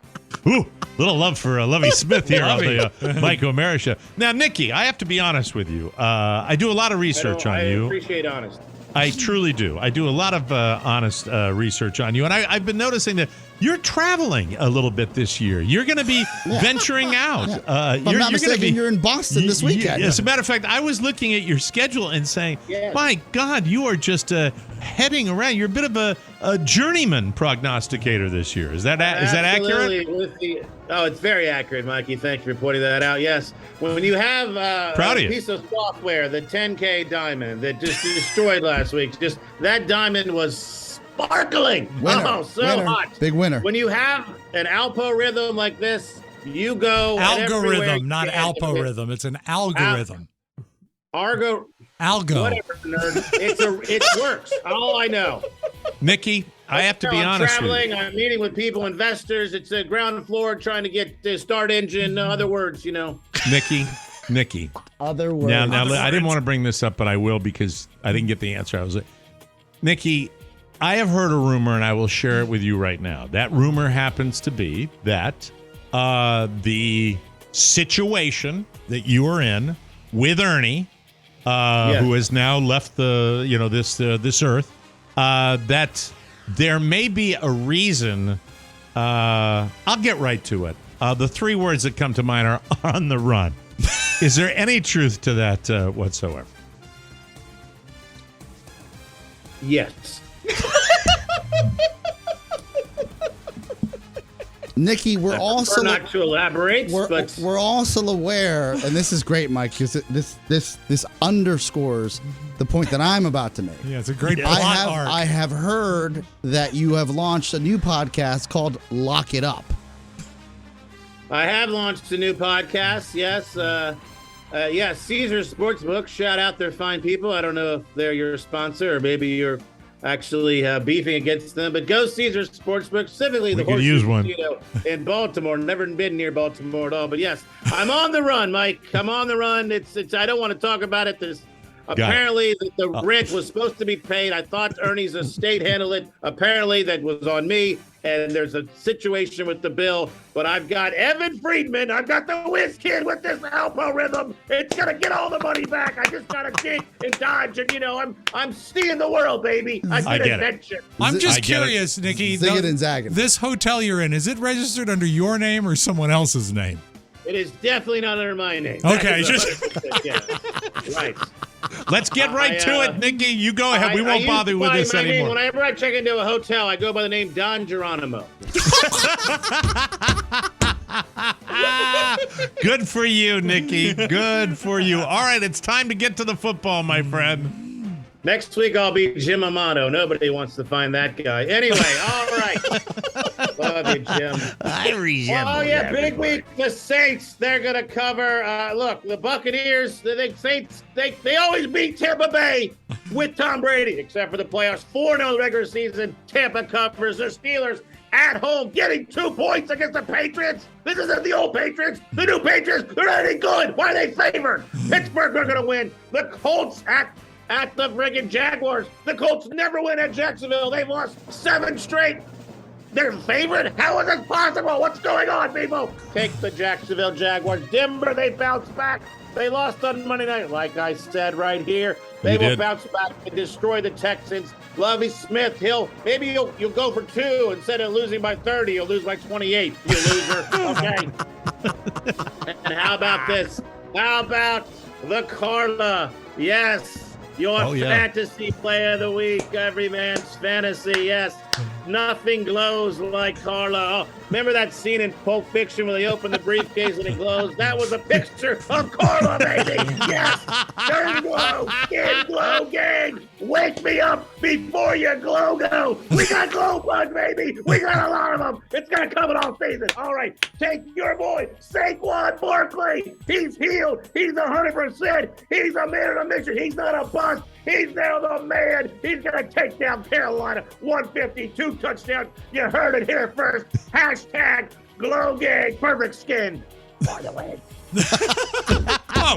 Speaker 6: Ooh, little love for Lovie Smith here on the Mike O'Mara Show. Now, Nikki, I have to be honest with you. I do a lot of research on you.
Speaker 14: I appreciate honesty.
Speaker 6: I truly do. I do a lot of honest research on you. And I've been noticing that you're traveling a little bit this year. You're going to be venturing out.
Speaker 2: If I'm not mistaken, you're in Boston this weekend.
Speaker 6: As a matter of fact, I was looking at your schedule and saying, my God, you are just heading around. You're a bit of a journeyman prognosticator this year. Is that accurate?
Speaker 14: It's very accurate, Mikey. Thank you for pointing that out. Yes. When you have a piece of software, the 10K Diamond that just destroyed last week, that diamond was sparkling.
Speaker 2: Winner.
Speaker 14: Hot.
Speaker 2: Big winner.
Speaker 14: When you have an Alpo rhythm like this, you go
Speaker 3: algorithm, not Alpo rhythm. It's an algorithm. Algo.
Speaker 14: Whatever, nerd. It works. All I know.
Speaker 6: Nikki, I have to be
Speaker 14: I'm
Speaker 6: honest
Speaker 14: traveling,
Speaker 6: with you.
Speaker 14: I'm meeting with people, investors. It's a ground floor trying to get the start engine. Other words,
Speaker 6: Nikki.
Speaker 2: Other words.
Speaker 6: Now, I didn't want to bring this up, but I will because I didn't get the answer. I was like, Nikki, I have heard a rumor, and I will share it with you right now. That rumor happens to be that the situation that you are in with Ernie, who has now left this earth, that there may be a reason. I'll get right to it. The three words that come to mind are on the run. Is there any truth to that whatsoever?
Speaker 14: Yes.
Speaker 2: Nikki, we're also
Speaker 14: not to elaborate, but
Speaker 2: we're also aware, and this is great, Mike, because this underscores the point that I'm about to make.
Speaker 3: Yeah, it's a great plot arc.
Speaker 2: I have heard that you have launched a new podcast called Lock It Up.
Speaker 14: I have launched a new podcast. Yes. Yes, Caesars Sportsbook. Shout out their fine people. I don't know if they're your sponsor or maybe you're actually beefing against them, but go Caesars Sportsbook, specifically the Horseshoe Casino in Baltimore. Never been near Baltimore at all, but yes, I'm on the run, Mike. I'm on the run. It's. I don't want to talk about it. Apparently, the rent was supposed to be paid. I thought Ernie's estate handled it. Apparently, that was on me. And there's a situation with the bill. But I've got Evan Friedman. I've got the Whiz Kid with this elbow rhythm. It's going to get all the money back. I just got to dig and dodge. And, I'm seeing the world, baby. I get adventure.
Speaker 3: I'm just curious, Nikki.
Speaker 2: Zig it and zagging.
Speaker 3: This hotel you're in, is it registered under your name or someone else's name?
Speaker 14: It is definitely not under my name.
Speaker 3: Okay.
Speaker 14: Yeah. Right.
Speaker 6: Let's get right to it, Nikki. You go ahead. We won't bother with this anymore.
Speaker 14: Whenever I check into a hotel, I go by the name Don Geronimo.
Speaker 6: Good for you, Nikki. Good for you. All right, it's time to get to the football, my friend.
Speaker 14: Next week, I'll be Jim Amato. Nobody wants to find that guy. Anyway, all right. Love you, Jim.
Speaker 6: I resemble
Speaker 14: Oh, yeah, big week. The Saints, they're going to cover. Look, the Buccaneers, the Saints, they always beat Tampa Bay with Tom Brady, except for the playoffs. 4-0 regular season. Tampa covers. The Steelers at home getting 2 points against the Patriots. This isn't the old Patriots. The new Patriots, they're not any good. Why are they favored? Pittsburgh, they're going to win. The Colts at the friggin' Jaguars. The Colts never win at Jacksonville. They've lost 7 straight. They're favored? How is this possible? What's going on, people? Take the Jacksonville Jaguars. Denver, they bounce back. They lost on Monday night. Like I said right here, they will bounce back and destroy the Texans. Lovie Smith, maybe you'll go for 2 instead of losing by 30. You'll lose by 28, you loser. Okay. And how about this? How about the Carla? Yes. Your fantasy play of the week, every man's fantasy, yes. Nothing glows like Carla. Oh, remember that scene in Pulp Fiction where they open the briefcase and it glows? That was a picture of Carla, baby. Yes. Turn glow, gang. Wake me up before you go. We got glow bug, baby. We got a lot of them. It's going to come in all season. All right. Take your boy, Saquon Barkley. He's healed. He's 100%. He's a man on a mission. He's not a bust. He's now the man. He's going to take down Carolina. 152 touchdowns. You heard it here first. Hashtag Glow Gang. Perfect skin. By the way.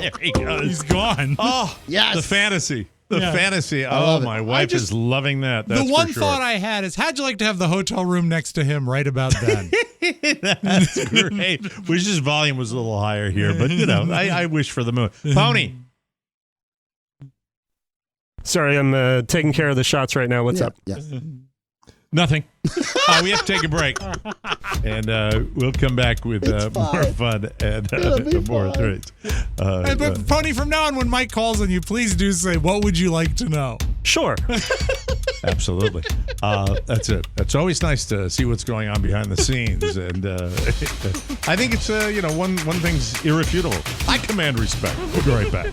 Speaker 3: There he goes. He's gone.
Speaker 6: Oh, yes. The fantasy. The fantasy. Oh, my wife is loving that. That's
Speaker 3: the one thought I had is, how'd you like to have the hotel room next to him right about then?
Speaker 6: That's great. Wish his volume was a little higher here, but, I wish for the moon. Pony.
Speaker 15: Sorry, I'm taking care of the shots right now. What's up?
Speaker 2: Yes.
Speaker 6: Nothing. We have to take a break. And we'll come back with more fun and more threats.
Speaker 3: But Pony, from now on, when Mike calls on you, please do say, what would you like to know?
Speaker 15: Sure.
Speaker 6: Absolutely. That's it. It's always nice to see what's going on behind the scenes. And I think it's, one thing's irrefutable. I command respect. We'll be right back.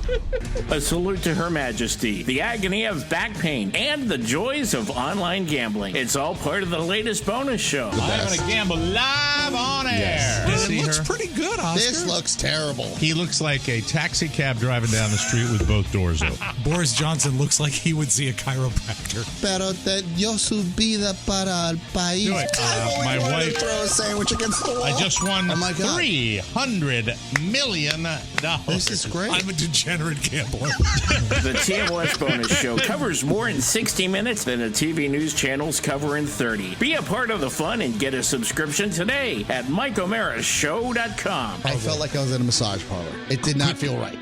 Speaker 10: A salute to Her Majesty, the agony of back pain, and the joys of online gambling. It's all part of the latest bonus show.
Speaker 6: I'm going to gamble live on air.
Speaker 3: Yes. It looks pretty good, Oscar.
Speaker 2: This looks terrible.
Speaker 6: He looks like a taxi cab driving down the street with both doors open.
Speaker 3: Boris Johnson looks like he would see a chiropractor.
Speaker 2: Pero yo subida para el país.
Speaker 6: Do it. My wife
Speaker 2: throw a sandwich against the wall.
Speaker 6: I just won
Speaker 2: Oh my God.
Speaker 6: $300 million.
Speaker 2: This is great.
Speaker 3: I'm a degenerate gambler.
Speaker 10: The TMOS bonus show covers more in 60 minutes than the TV news channels cover in 30. Be a part of the fun and get a subscription today at MikeO'MaraShow.com.
Speaker 2: I felt like I was in a massage parlor. It did not feel right.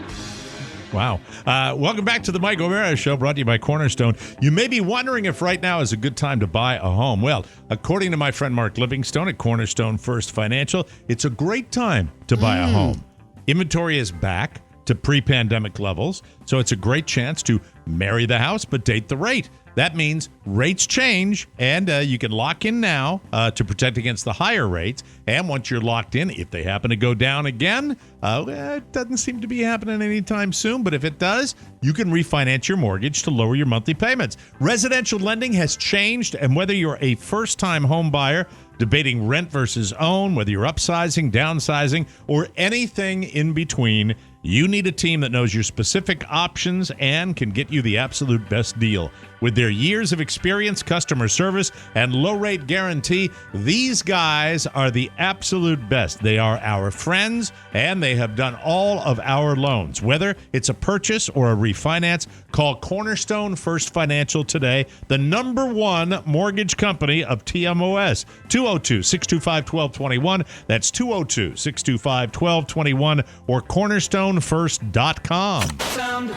Speaker 6: Wow. Welcome back to the Mike O'Mara Show, brought to you by Cornerstone. You may be wondering if right now is a good time to buy a home. Well, according to my friend Mark Livingstone at Cornerstone First Financial, it's a great time to buy a home. Inventory is back to pre-pandemic levels, so it's a great chance to marry the house but date the rate. That means rates change, and you can lock in now to protect against the higher rates. And once you're locked in, if they happen to go down again, it doesn't seem to be happening anytime soon. But if it does, you can refinance your mortgage to lower your monthly payments. Residential lending has changed, and whether you're a first-time home buyer, debating rent versus own, whether you're upsizing, downsizing, or anything in between, you need a team that knows your specific options and can get you the absolute best deal. With their years of experience, customer service, and low-rate guarantee, these guys are the absolute best. They are our friends, and they have done all of our loans. Whether it's a purchase or a refinance, call Cornerstone First Financial today, the #1 mortgage company of TMOS. 202-625-1221. That's 202-625-1221 or cornerstonefirst.com.
Speaker 16: Sound.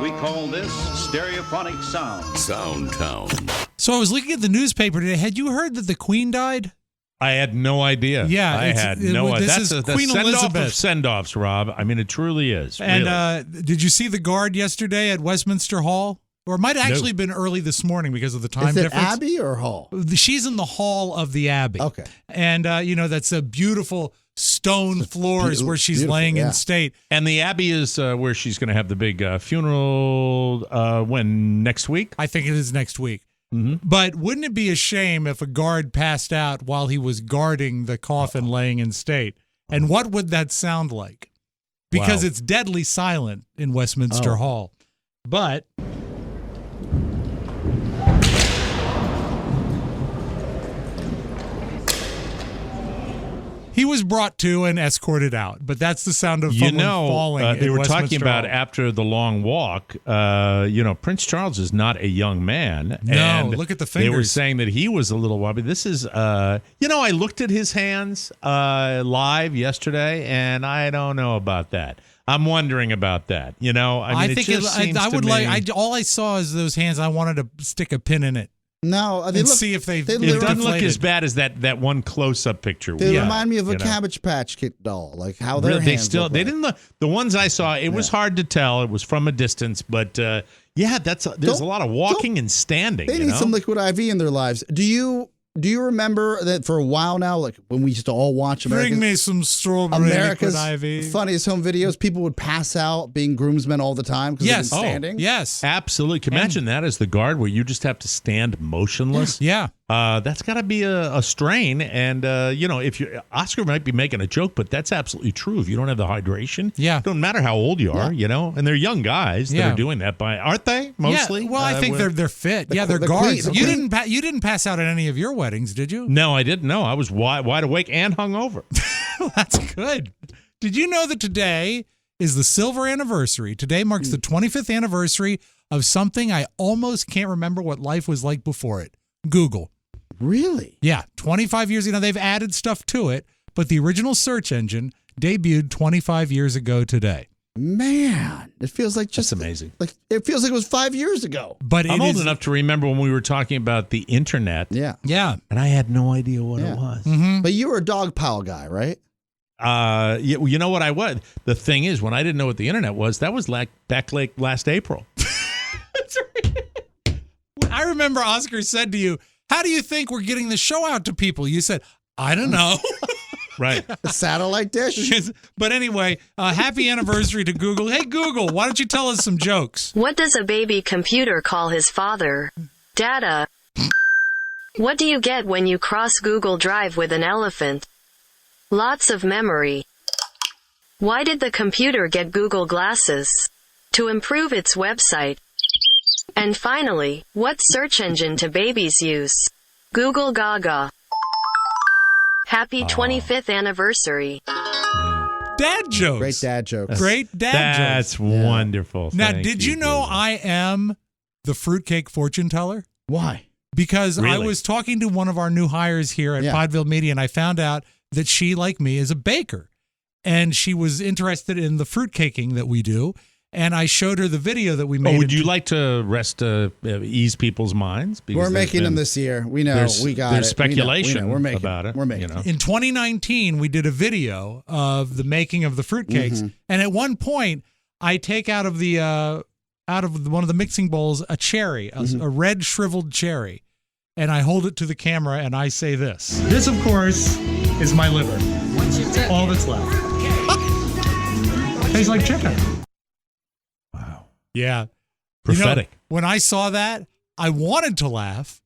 Speaker 16: We call this stereophonic sound.
Speaker 1: Soundtown.
Speaker 3: So I was looking at the newspaper today. Had you heard that the Queen died?
Speaker 6: I had no idea.
Speaker 3: Yeah,
Speaker 6: I had no idea.
Speaker 3: This is Queen Elizabeth.
Speaker 6: Of send-offs, Rob. I mean, it truly is.
Speaker 3: And
Speaker 6: really.
Speaker 3: Did you see the guard yesterday at Westminster Hall? Or it might have actually been early this morning because of the time difference.
Speaker 2: Is it Abbey or Hall?
Speaker 3: She's in the hall of the Abbey.
Speaker 2: Okay.
Speaker 3: And, that's a beautiful stone floors where she's laying in state.
Speaker 6: And the Abbey is where she's going to have the big funeral when? Next week?
Speaker 3: I think it is next week.
Speaker 6: Mm-hmm.
Speaker 3: But wouldn't it be a shame if a guard passed out while he was guarding the coffin laying in state? And what would that sound like? Because it's deadly silent in Westminster Hall. But he was brought to and escorted out, but that's the sound of someone falling.
Speaker 6: They were
Speaker 3: Westminster
Speaker 6: talking about
Speaker 3: Hall.
Speaker 6: after the long walk. Prince Charles is not a young man.
Speaker 3: No,
Speaker 6: and
Speaker 3: look at the
Speaker 6: They were
Speaker 3: fingers.
Speaker 6: saying that he was a little wobbly. This is, I looked at his hands live yesterday, and I don't know about that. I'm wondering about that.
Speaker 3: I all I saw is those hands. I wanted to stick a pin in it.
Speaker 2: No,
Speaker 3: see if
Speaker 6: it doesn't look as bad as that one close-up picture.
Speaker 2: They remind me of a Cabbage Patch Kid doll, like how their hands look
Speaker 6: they
Speaker 2: like.
Speaker 6: didn't look. The ones I saw, it was hard to tell. It was from a distance, but there's a lot of walking and standing.
Speaker 2: They need some liquid IV in their lives. Do you remember that for a while now, like when we used to all watch
Speaker 3: Bring me some strawberry
Speaker 2: America's
Speaker 3: liquid IV.
Speaker 2: Funniest home videos, people would pass out being groomsmen all the time because they've been standing?
Speaker 3: Yes.
Speaker 6: Absolutely. Can you imagine that as the guard where you just have to stand motionless?
Speaker 3: Yeah.
Speaker 6: That's got to be a strain. And, if Oscar might be making a joke, but that's absolutely true. If you don't have the hydration, it don't matter how old you are, and they're young guys that are doing that aren't they? Mostly.
Speaker 3: Yeah. Well, I think they're fit. They're guards. You didn't pass out at any of your weddings, did you?
Speaker 6: No, I didn't. No, I was wide awake and hungover.
Speaker 3: That's good. Did you know that today is the silver anniversary? Today marks the 25th anniversary of something I almost can't remember what life was like before it. Google.
Speaker 2: Really?
Speaker 3: Yeah, 25 years ago. They've added stuff to it, but the original search engine debuted 25 years ago today.
Speaker 2: Man, it feels like
Speaker 6: That's amazing.
Speaker 2: Like it feels like it was 5 years ago.
Speaker 3: But
Speaker 6: I'm old enough to remember when we were talking about the internet.
Speaker 2: Yeah.
Speaker 3: Yeah.
Speaker 6: And I had no idea what it was.
Speaker 3: Mm-hmm.
Speaker 2: But you were a dog pile guy, right?
Speaker 6: You know what I was? The thing is, when I didn't know what the internet was, that was back last April.
Speaker 3: That's right. I remember Oscar said to you, "How do you think we're getting the show out to people?" You said, "I don't know."
Speaker 6: Right.
Speaker 2: A satellite dish.
Speaker 3: But anyway, happy anniversary to Google. Hey, Google, why don't you tell us some jokes?
Speaker 17: What does a baby computer call his father? Data. What do you get when you cross Google Drive with an elephant? Lots of memory. Why did the computer get Google Glasses? To improve its website. And finally, what search engine do babies use? Google Gaga. Happy 25th anniversary.
Speaker 3: Dad jokes.
Speaker 2: Great dad jokes.
Speaker 3: Great dad jokes.
Speaker 6: That's wonderful.
Speaker 3: Now,
Speaker 6: Thank
Speaker 3: did you know I am the fruitcake fortune teller?
Speaker 2: Why?
Speaker 3: Because I
Speaker 6: Really?
Speaker 3: was talking to one of our new hires here at Podville Media, and I found out that she, like me, is a baker. And she was interested in the fruitcaking that we do. And I showed her the video that we made.
Speaker 6: Would you like to ease people's minds? Because
Speaker 2: We're
Speaker 6: there's
Speaker 2: making them
Speaker 6: been-
Speaker 2: this year. We know.
Speaker 6: there's-
Speaker 2: We got
Speaker 6: there's
Speaker 2: it.
Speaker 6: speculation
Speaker 2: We know. We're making
Speaker 6: about it.
Speaker 2: We're making
Speaker 6: you know.
Speaker 3: In 2019, we did a video of the making of the fruitcakes.
Speaker 2: Mhm.
Speaker 3: And at one point, I take out of one of the mixing bowls a cherry, a red shriveled cherry. And I hold it to the camera and I say this.
Speaker 18: This, of course, is my liver. All that's left. Tastes like chicken.
Speaker 3: Yeah.
Speaker 6: Prophetic.
Speaker 3: You know, when I saw that, I wanted to laugh,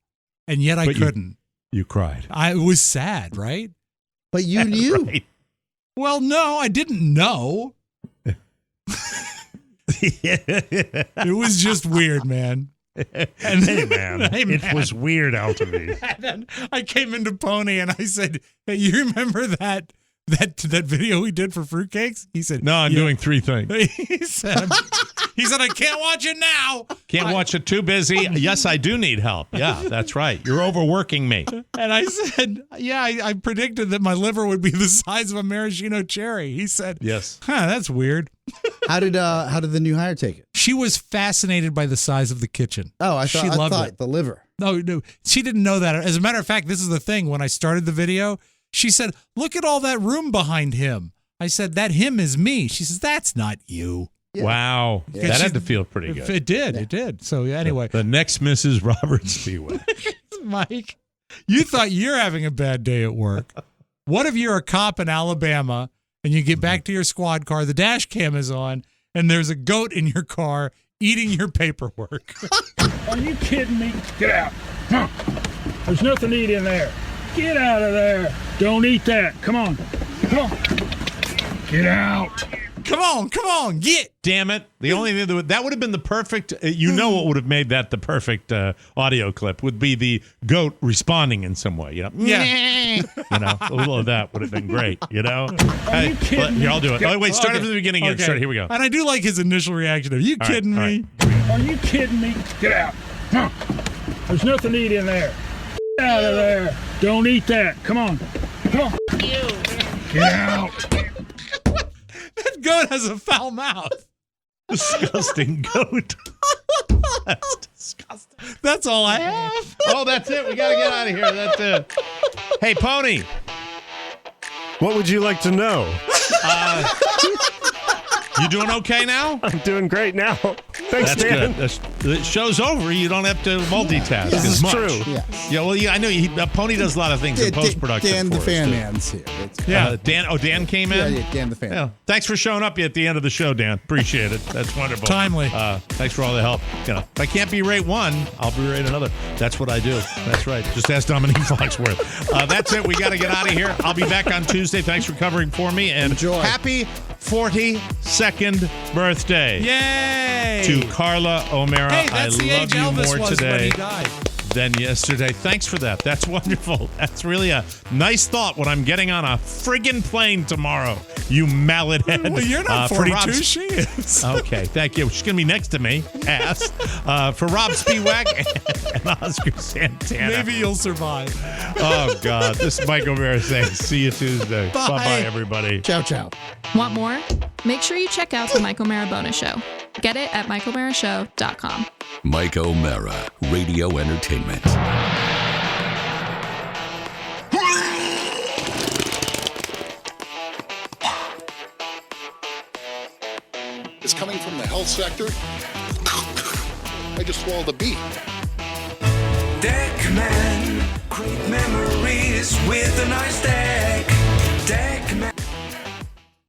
Speaker 3: and yet I
Speaker 6: But
Speaker 3: couldn't.
Speaker 6: You cried.
Speaker 3: It was sad, right?
Speaker 2: But you knew.
Speaker 6: Right.
Speaker 3: Well, no, I didn't know. It was just weird, man. And
Speaker 6: Hey, man. It was weird out to me.
Speaker 3: And then I came into Pony and I said, "Hey, you remember that video we did for fruitcakes?" He said,
Speaker 6: No, I'm doing three things.
Speaker 3: He said, "I can't watch it now.
Speaker 6: Can't watch it, too busy. Yes, I do need help. Yeah, that's right. You're overworking me.
Speaker 3: And I said, "Yeah, I predicted that my liver would be the size of a maraschino cherry." He said,
Speaker 6: Yes.
Speaker 3: That's weird."
Speaker 2: How did the new hire take it?
Speaker 3: She was fascinated by the size of the kitchen.
Speaker 2: Oh, I
Speaker 3: She loved
Speaker 2: thought
Speaker 3: it.
Speaker 2: the liver.
Speaker 3: No, she didn't know that. As a matter of fact, this is the thing. When I started the video, she said, "Look at all that room behind him." I said, "That him is me." She says, "That's not you."
Speaker 2: Yeah.
Speaker 6: Wow.
Speaker 3: Yeah.
Speaker 6: That had to feel pretty good.
Speaker 3: It did. So anyway.
Speaker 6: The next Mrs. Robert Speedway.
Speaker 3: Mike, you thought you're having a bad day at work. What if you're a cop in Alabama and you get back to your squad car, the dash cam is on, and there's a goat in your car eating your paperwork?
Speaker 18: Are you kidding me? Get out. Huh. There's nothing to eat in there. Get out of there. Don't eat that. Come on. Come on. Get out.
Speaker 3: Come on, get.
Speaker 6: Damn it. The only thing that would have been the perfect, what would have made that the perfect audio clip would be the goat responding in some way.
Speaker 3: Yeah.
Speaker 6: A little of that would have been great,
Speaker 18: Are you kidding
Speaker 6: Here, I'll do it.
Speaker 18: me?
Speaker 6: Oh, wait, start
Speaker 3: Okay.
Speaker 6: it from the beginning again.
Speaker 3: Okay.
Speaker 6: Start, here we go.
Speaker 3: And I do like his initial reaction of, "You
Speaker 6: All right,
Speaker 3: kidding
Speaker 6: all
Speaker 3: me?"
Speaker 6: right.
Speaker 18: Are you kidding me? Get out. Huh. There's nothing to eat in there. Get out of there. Don't eat that. Come on. Come on. Get out.
Speaker 3: That goat has a foul mouth.
Speaker 6: Disgusting goat. That's disgusting.
Speaker 3: That's all I have.
Speaker 6: Oh, that's it. We got to get out of here. That's it. Hey, Pony.
Speaker 15: What would you like to know?
Speaker 6: You doing okay now?
Speaker 15: I'm doing great now. Thanks,
Speaker 6: That's
Speaker 15: Dan.
Speaker 6: good. The show's over. You don't have to multitask
Speaker 15: This
Speaker 6: as
Speaker 15: is
Speaker 6: much.
Speaker 15: true.
Speaker 2: Yes.
Speaker 6: Yeah, well, I know Pony does a lot of things in post-production.
Speaker 2: Dan
Speaker 6: for
Speaker 2: the
Speaker 6: us,
Speaker 2: fan
Speaker 6: too.
Speaker 2: man's here. It's-
Speaker 3: Yeah.
Speaker 6: Dan came in?
Speaker 2: Yeah, Dan the fan.
Speaker 6: Yeah. Thanks for showing up at the end of the show, Dan. Appreciate it. That's wonderful.
Speaker 3: Timely.
Speaker 6: Thanks for all the help. If I can't berate one, I'll berate another. That's what I do. That's right. Just ask Dominique Foxworth. That's it. We got to get out of here. I'll be back on Tuesday. Thanks for covering for me. And
Speaker 2: Enjoy.
Speaker 6: happy 42nd birthday
Speaker 3: Yay!
Speaker 6: to Carla O'Mara.
Speaker 3: Hey, that's
Speaker 6: I
Speaker 3: the
Speaker 6: love
Speaker 3: age
Speaker 6: you
Speaker 3: Elvis
Speaker 6: more
Speaker 3: was
Speaker 6: today
Speaker 3: when he died.
Speaker 6: than yesterday. Thanks for that. That's wonderful. That's really a nice thought when I'm getting on a friggin' plane tomoron, you mallet head.
Speaker 3: Well, you're not
Speaker 6: For
Speaker 3: 42.
Speaker 6: Rob-
Speaker 3: She is.
Speaker 6: Okay, thank you. She's going to be next to me, ass. For Rob Spiewak and Oscar Santana.
Speaker 3: Maybe you'll survive.
Speaker 6: Oh, God. This is Mike O'Mara saying see you Tuesday.
Speaker 3: Bye.
Speaker 6: Bye-bye, everybody.
Speaker 2: Ciao, ciao.
Speaker 19: Want more? Make sure you check out the Mike O'Mara bonus show. Get it at MikeO'MaraShow.com.
Speaker 1: Mike O'Mara, Radio Entertainment.
Speaker 20: is coming from the health sector. I just swallowed a bee.
Speaker 21: Deckman, great memories with a nice dad.